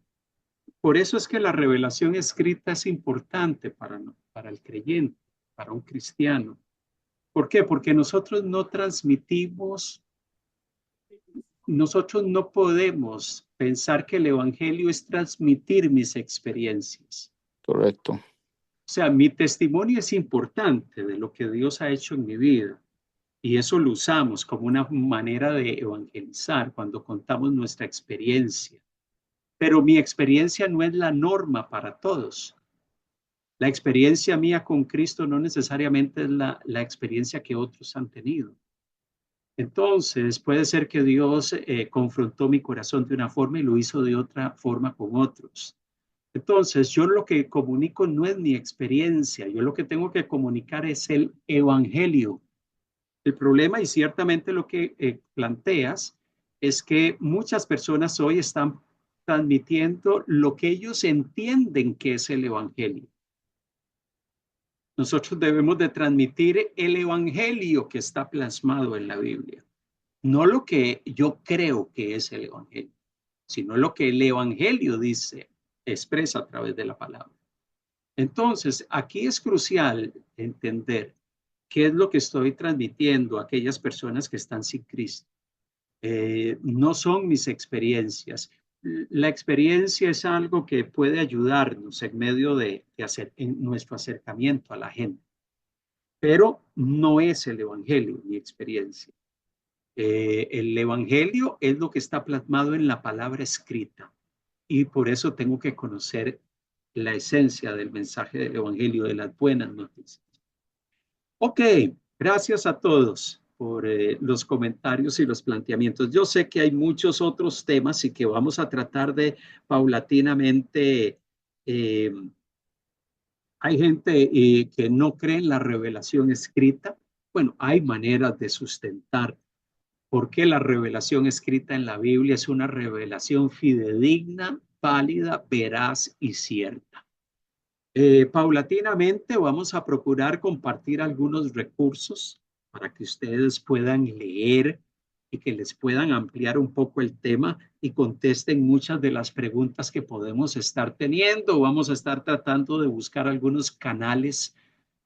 por eso es que la revelación escrita es importante para el creyente, para un cristiano. ¿Por qué? Porque nosotros no podemos pensar que el evangelio es transmitir mis experiencias. Correcto. O sea, mi testimonio es importante de lo que Dios ha hecho en mi vida. Y eso lo usamos como una manera de evangelizar cuando contamos nuestra experiencia. Pero mi experiencia no es la norma para todos. La experiencia mía con Cristo no necesariamente es la experiencia que otros han tenido. Entonces, puede ser que Dios confrontó mi corazón de una forma y lo hizo de otra forma con otros. Entonces, yo lo que comunico no es mi experiencia, yo lo que tengo que comunicar es el evangelio. El problema, y ciertamente lo que planteas, es que muchas personas hoy están transmitiendo lo que ellos entienden que es el evangelio. Nosotros debemos de transmitir el evangelio que está plasmado en la Biblia. No lo que yo creo que es el evangelio, sino lo que el evangelio dice, expresa a través de la palabra. Entonces, aquí es crucial entender qué es lo que estoy transmitiendo a aquellas personas que están sin Cristo. No son mis experiencias. La experiencia es algo que puede ayudarnos en medio de hacer en nuestro acercamiento a la gente, pero no es el evangelio mi experiencia. El evangelio es lo que está plasmado en la palabra escrita y por eso tengo que conocer la esencia del mensaje del evangelio, de las buenas noticias. Ok, gracias a todos por los comentarios y los planteamientos. Yo sé que hay muchos otros temas y que vamos a tratar de paulatinamente. Hay gente que no cree en la revelación escrita. Bueno, hay maneras de sustentar por qué la revelación escrita en la Biblia es una revelación fidedigna, válida, veraz y cierta. Paulatinamente vamos a procurar compartir algunos recursos para que ustedes puedan leer y que les puedan ampliar un poco el tema y contesten muchas de las preguntas que podemos estar teniendo. Vamos a estar tratando de buscar algunos canales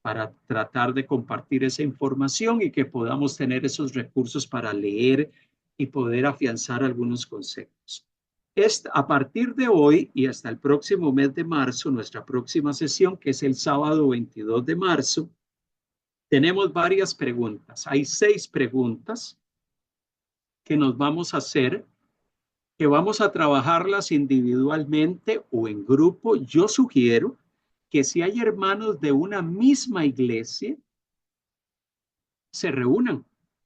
para tratar de compartir esa información y que podamos tener esos recursos para leer y poder afianzar algunos conceptos. A partir de hoy y hasta el próximo mes de marzo, nuestra próxima sesión, que es el sábado 22 de marzo, tenemos varias preguntas. Hay 6 preguntas que nos vamos a hacer, que vamos a trabajarlas individualmente o en grupo. Yo sugiero que si hay hermanos de una misma iglesia, se reúnan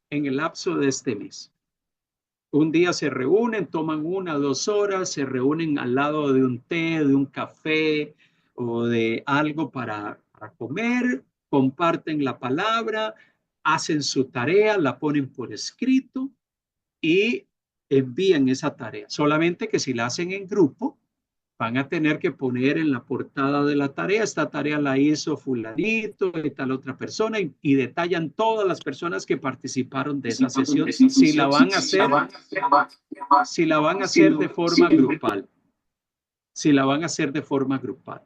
en el lapso de este mes. Un día se reúnen, toman 1 o 2 horas, se reúnen al lado de un té, de un café o de algo para comer comparten la palabra, hacen su tarea, la ponen por escrito y envían esa tarea. Solamente que si la hacen en grupo, van a tener que poner en la portada de la tarea, esta tarea la hizo fulanito y tal otra persona, y detallan todas las personas que participaron de esa sesión, si la van a hacer de forma grupal. Si la van a hacer de forma grupal.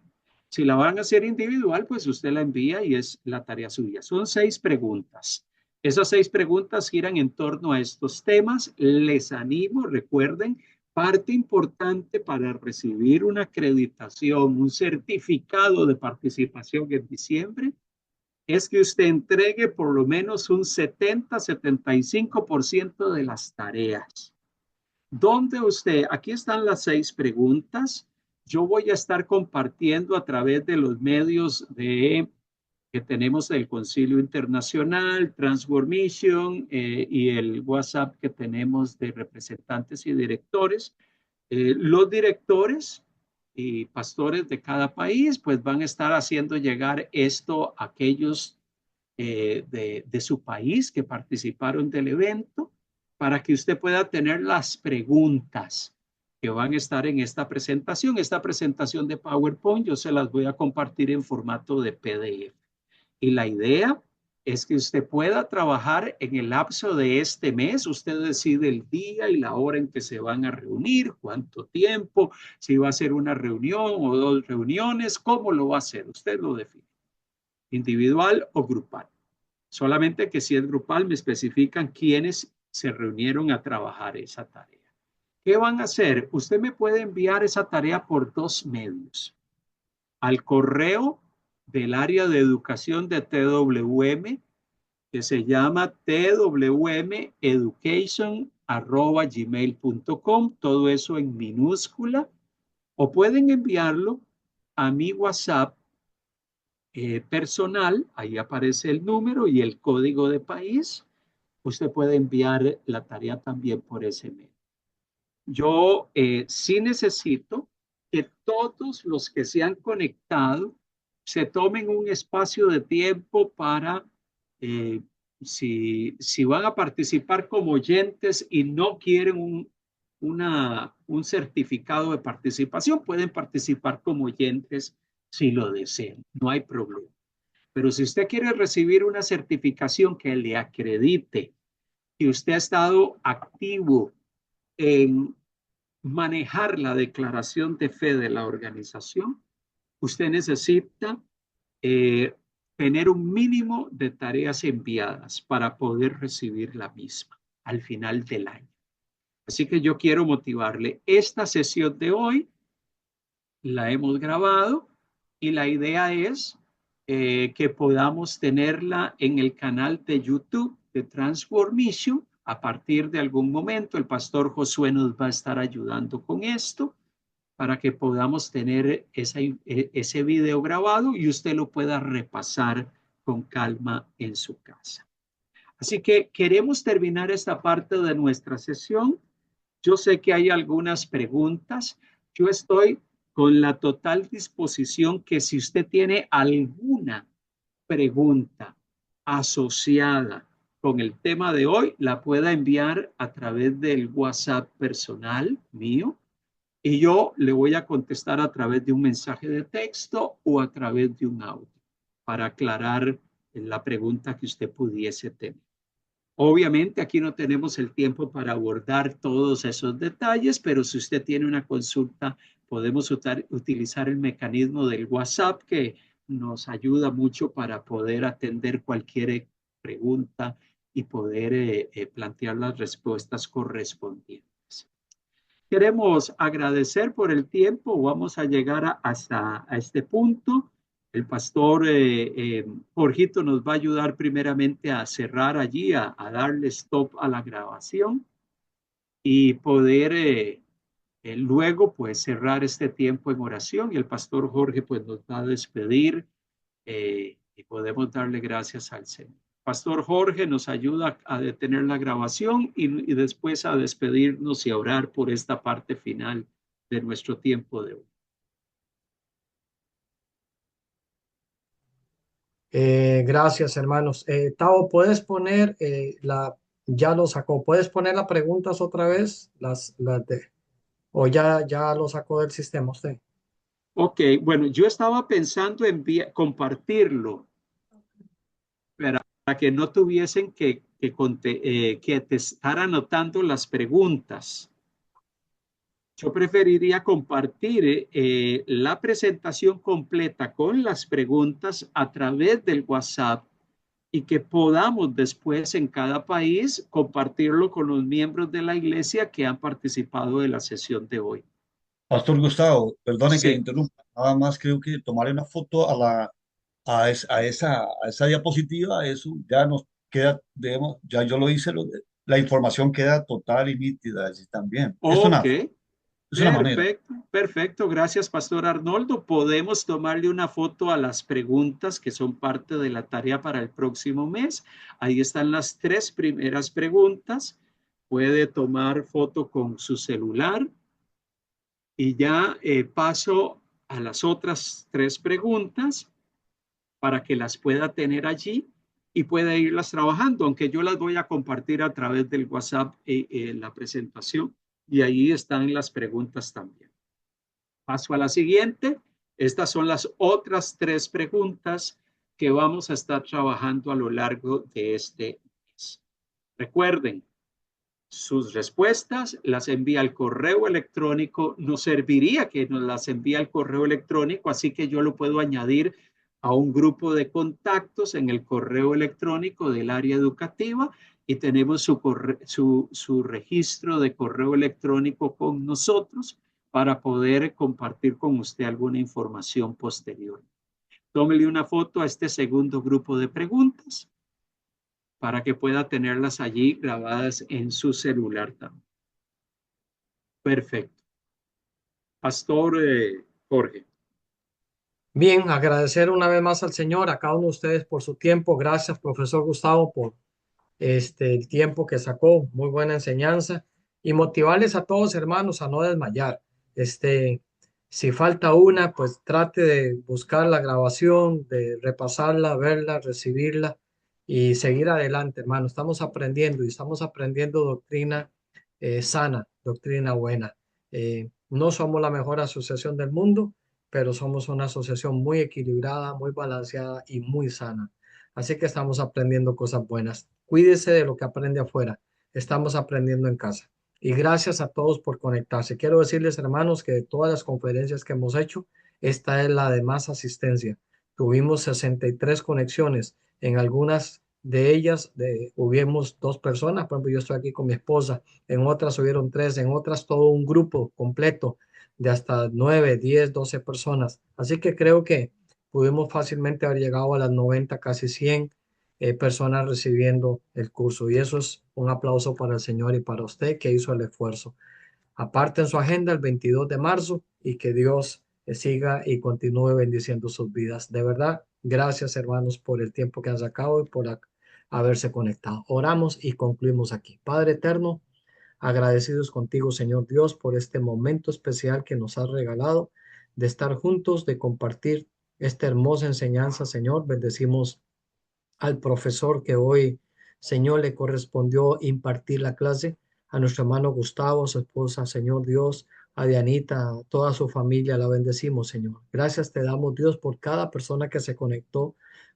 Si la van a hacer individual, pues usted la envía y es la tarea suya. Son 6 preguntas. Esas 6 preguntas giran en torno a estos temas. Les animo, recuerden, parte importante para recibir una acreditación, un certificado de participación en diciembre, es que usted entregue por lo menos un 70-75% de las tareas. ¿Dónde usted? Aquí están las 6 preguntas. Yo voy a estar compartiendo a través de los medios que tenemos del Concilio Internacional, Transformation y el WhatsApp que tenemos de representantes y directores. Los directores y pastores de cada país pues van a estar haciendo llegar esto a aquellos de su país que participaron del evento para que usted pueda tener las preguntas que van a estar en esta presentación. Esta presentación de PowerPoint yo se las voy a compartir en formato de PDF. Y la idea es que usted pueda trabajar en el lapso de este mes. Usted decide el día y la hora en que se van a reunir, cuánto tiempo, si va a ser una reunión o 2 reuniones, cómo lo va a hacer. Usted lo define, individual o grupal. Solamente que si es grupal me especifican quiénes se reunieron a trabajar esa tarea. ¿Qué van a hacer? Usted me puede enviar esa tarea por 2 medios. Al correo del área de educación de TWM, que se llama twmeducation@gmail.com, todo eso en minúscula, o pueden enviarlo a mi WhatsApp personal, ahí aparece el número y el código de país. Usted puede enviar la tarea también por ese medio. Yo sí necesito que todos los que se han conectado se tomen un espacio de tiempo para, si van a participar como oyentes y no quieren un certificado de participación, pueden participar como oyentes si lo desean, no hay problema. Pero si usted quiere recibir una certificación que le acredite que usted ha estado activo en manejar la declaración de fe de la organización, usted necesita tener un mínimo de tareas enviadas para poder recibir la misma al final del año. Así que yo quiero motivarle. Esta sesión de hoy la hemos grabado y la idea es que podamos tenerla en el canal de YouTube de Transformation. A partir de algún momento, el pastor Josué nos va a estar ayudando con esto para que podamos tener ese video grabado y usted lo pueda repasar con calma en su casa. Así que queremos terminar esta parte de nuestra sesión. Yo sé que hay algunas preguntas. Yo estoy con la total disposición que si usted tiene alguna pregunta asociada con el tema de hoy, la pueda enviar a través del WhatsApp personal mío y yo le voy a contestar a través de un mensaje de texto o a través de un audio para aclarar la pregunta que usted pudiese tener. Obviamente aquí no tenemos el tiempo para abordar todos esos detalles, pero si usted tiene una consulta, podemos utilizar el mecanismo del WhatsApp que nos ayuda mucho para poder atender cualquier pregunta y poder plantear las respuestas correspondientes. Queremos agradecer por el tiempo. Vamos a llegar hasta este punto. El pastor Jorgito nos va a ayudar primeramente a cerrar allí, a darle stop a la grabación y poder luego pues cerrar este tiempo en oración. Y el pastor Jorge pues nos va a despedir y podemos darle gracias al Señor. Pastor Jorge nos ayuda a detener la grabación y después a despedirnos y a orar por esta parte final de nuestro tiempo de hoy. Gracias, hermanos. Tavo, ¿puedes poner ya lo sacó, ¿puedes poner las preguntas otra vez? O ya lo sacó del sistema usted. Ok, bueno, yo estaba pensando en compartirlo para que no tuviesen que te estar anotando las preguntas. Yo preferiría compartir la presentación completa con las preguntas a través del WhatsApp y que podamos después en cada país compartirlo con los miembros de la iglesia que han participado de la sesión de hoy. Pastor Gustavo, perdone que Sí, interrumpa, nada más creo que tomarle una foto a esa diapositiva, eso ya nos queda, ya yo lo hice, la información queda total y nítida allí también. ok, Es una manera. perfecto, perfecto. Gracias, Pastor Arnoldo. Podemos tomarle una foto a las preguntas que son parte de la tarea para el próximo mes. Ahí están las 3 primeras preguntas. Puede tomar foto con su celular y ya paso a las otras 3 preguntas para que las pueda tener allí y pueda irlas trabajando, aunque yo las voy a compartir a través del WhatsApp en la presentación y ahí están las preguntas también. Paso a la siguiente. Estas son las otras 3 preguntas que vamos a estar trabajando a lo largo de este mes. Recuerden, sus respuestas las envía al correo electrónico. Nos serviría que nos las envíe al correo electrónico, así que yo lo puedo añadir a un grupo de contactos en el correo electrónico del área educativa y tenemos su registro de correo electrónico con nosotros para poder compartir con usted alguna información posterior. Tómele una foto a este segundo grupo de preguntas para que pueda tenerlas allí grabadas en su celular también. Perfecto. Pastor Jorge. Bien, agradecer una vez más al Señor, a cada uno de ustedes por su tiempo. Gracias, profesor Gustavo, por el tiempo que sacó. Muy buena enseñanza. Y motivarles a todos, hermanos, a no desmayar. Si falta una, pues trate de buscar la grabación, de repasarla, verla, recibirla y seguir adelante, hermano. Estamos aprendiendo y estamos aprendiendo doctrina sana, doctrina buena. No somos la mejor asociación del mundo, pero somos una asociación muy equilibrada, muy balanceada y muy sana. Así que estamos aprendiendo cosas buenas. Cuídese de lo que aprende afuera. Estamos aprendiendo en casa. Y gracias a todos por conectarse. Quiero decirles, hermanos, que de todas las conferencias que hemos hecho, esta es la de más asistencia. Tuvimos 63 conexiones. En algunas de ellas hubimos 2 personas. Por ejemplo, yo estoy aquí con mi esposa. En otras hubieron 3. En otras todo un grupo completo de hasta 9, 10, 12 personas. Así que creo que pudimos fácilmente haber llegado a las 90, casi 100 personas recibiendo el curso. Y eso es un aplauso para el Señor y para usted que hizo el esfuerzo. Aparten su agenda el 22 de marzo y que Dios siga y continúe bendiciendo sus vidas. De verdad, gracias hermanos por el tiempo que han sacado y por haberse conectado. Oramos y concluimos aquí. Padre eterno, agradecidos contigo, Señor Dios, por este momento especial que nos has regalado de estar juntos, de compartir esta hermosa enseñanza, Señor. Bendecimos al profesor que hoy, Señor, le correspondió impartir la clase, a nuestro hermano Gustavo, su esposa, Señor Dios, a Dianita, a toda su familia, la bendecimos, Señor. Gracias te damos, Dios, por cada persona que se conectó,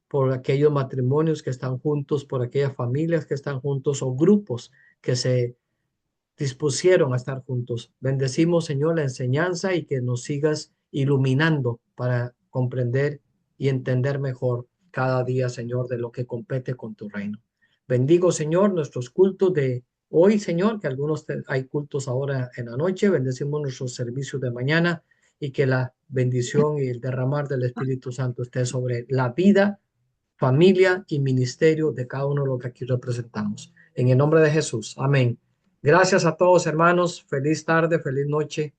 por aquellos matrimonios que están juntos, por aquellas familias que están juntos o grupos que se dispusieron a estar juntos. Bendecimos, Señor, la enseñanza y que nos sigas iluminando para comprender y entender mejor cada día, Señor, de lo que compete con tu reino. Bendigo, Señor, nuestros cultos de hoy, Señor, que algunos hay cultos ahora en la noche. Bendecimos nuestros servicios de mañana y que la bendición y el derramar del Espíritu Santo esté sobre la vida, familia y ministerio de cada uno de los que aquí representamos. En el nombre de Jesús. Amén. Gracias a todos, hermanos. Feliz tarde, feliz noche.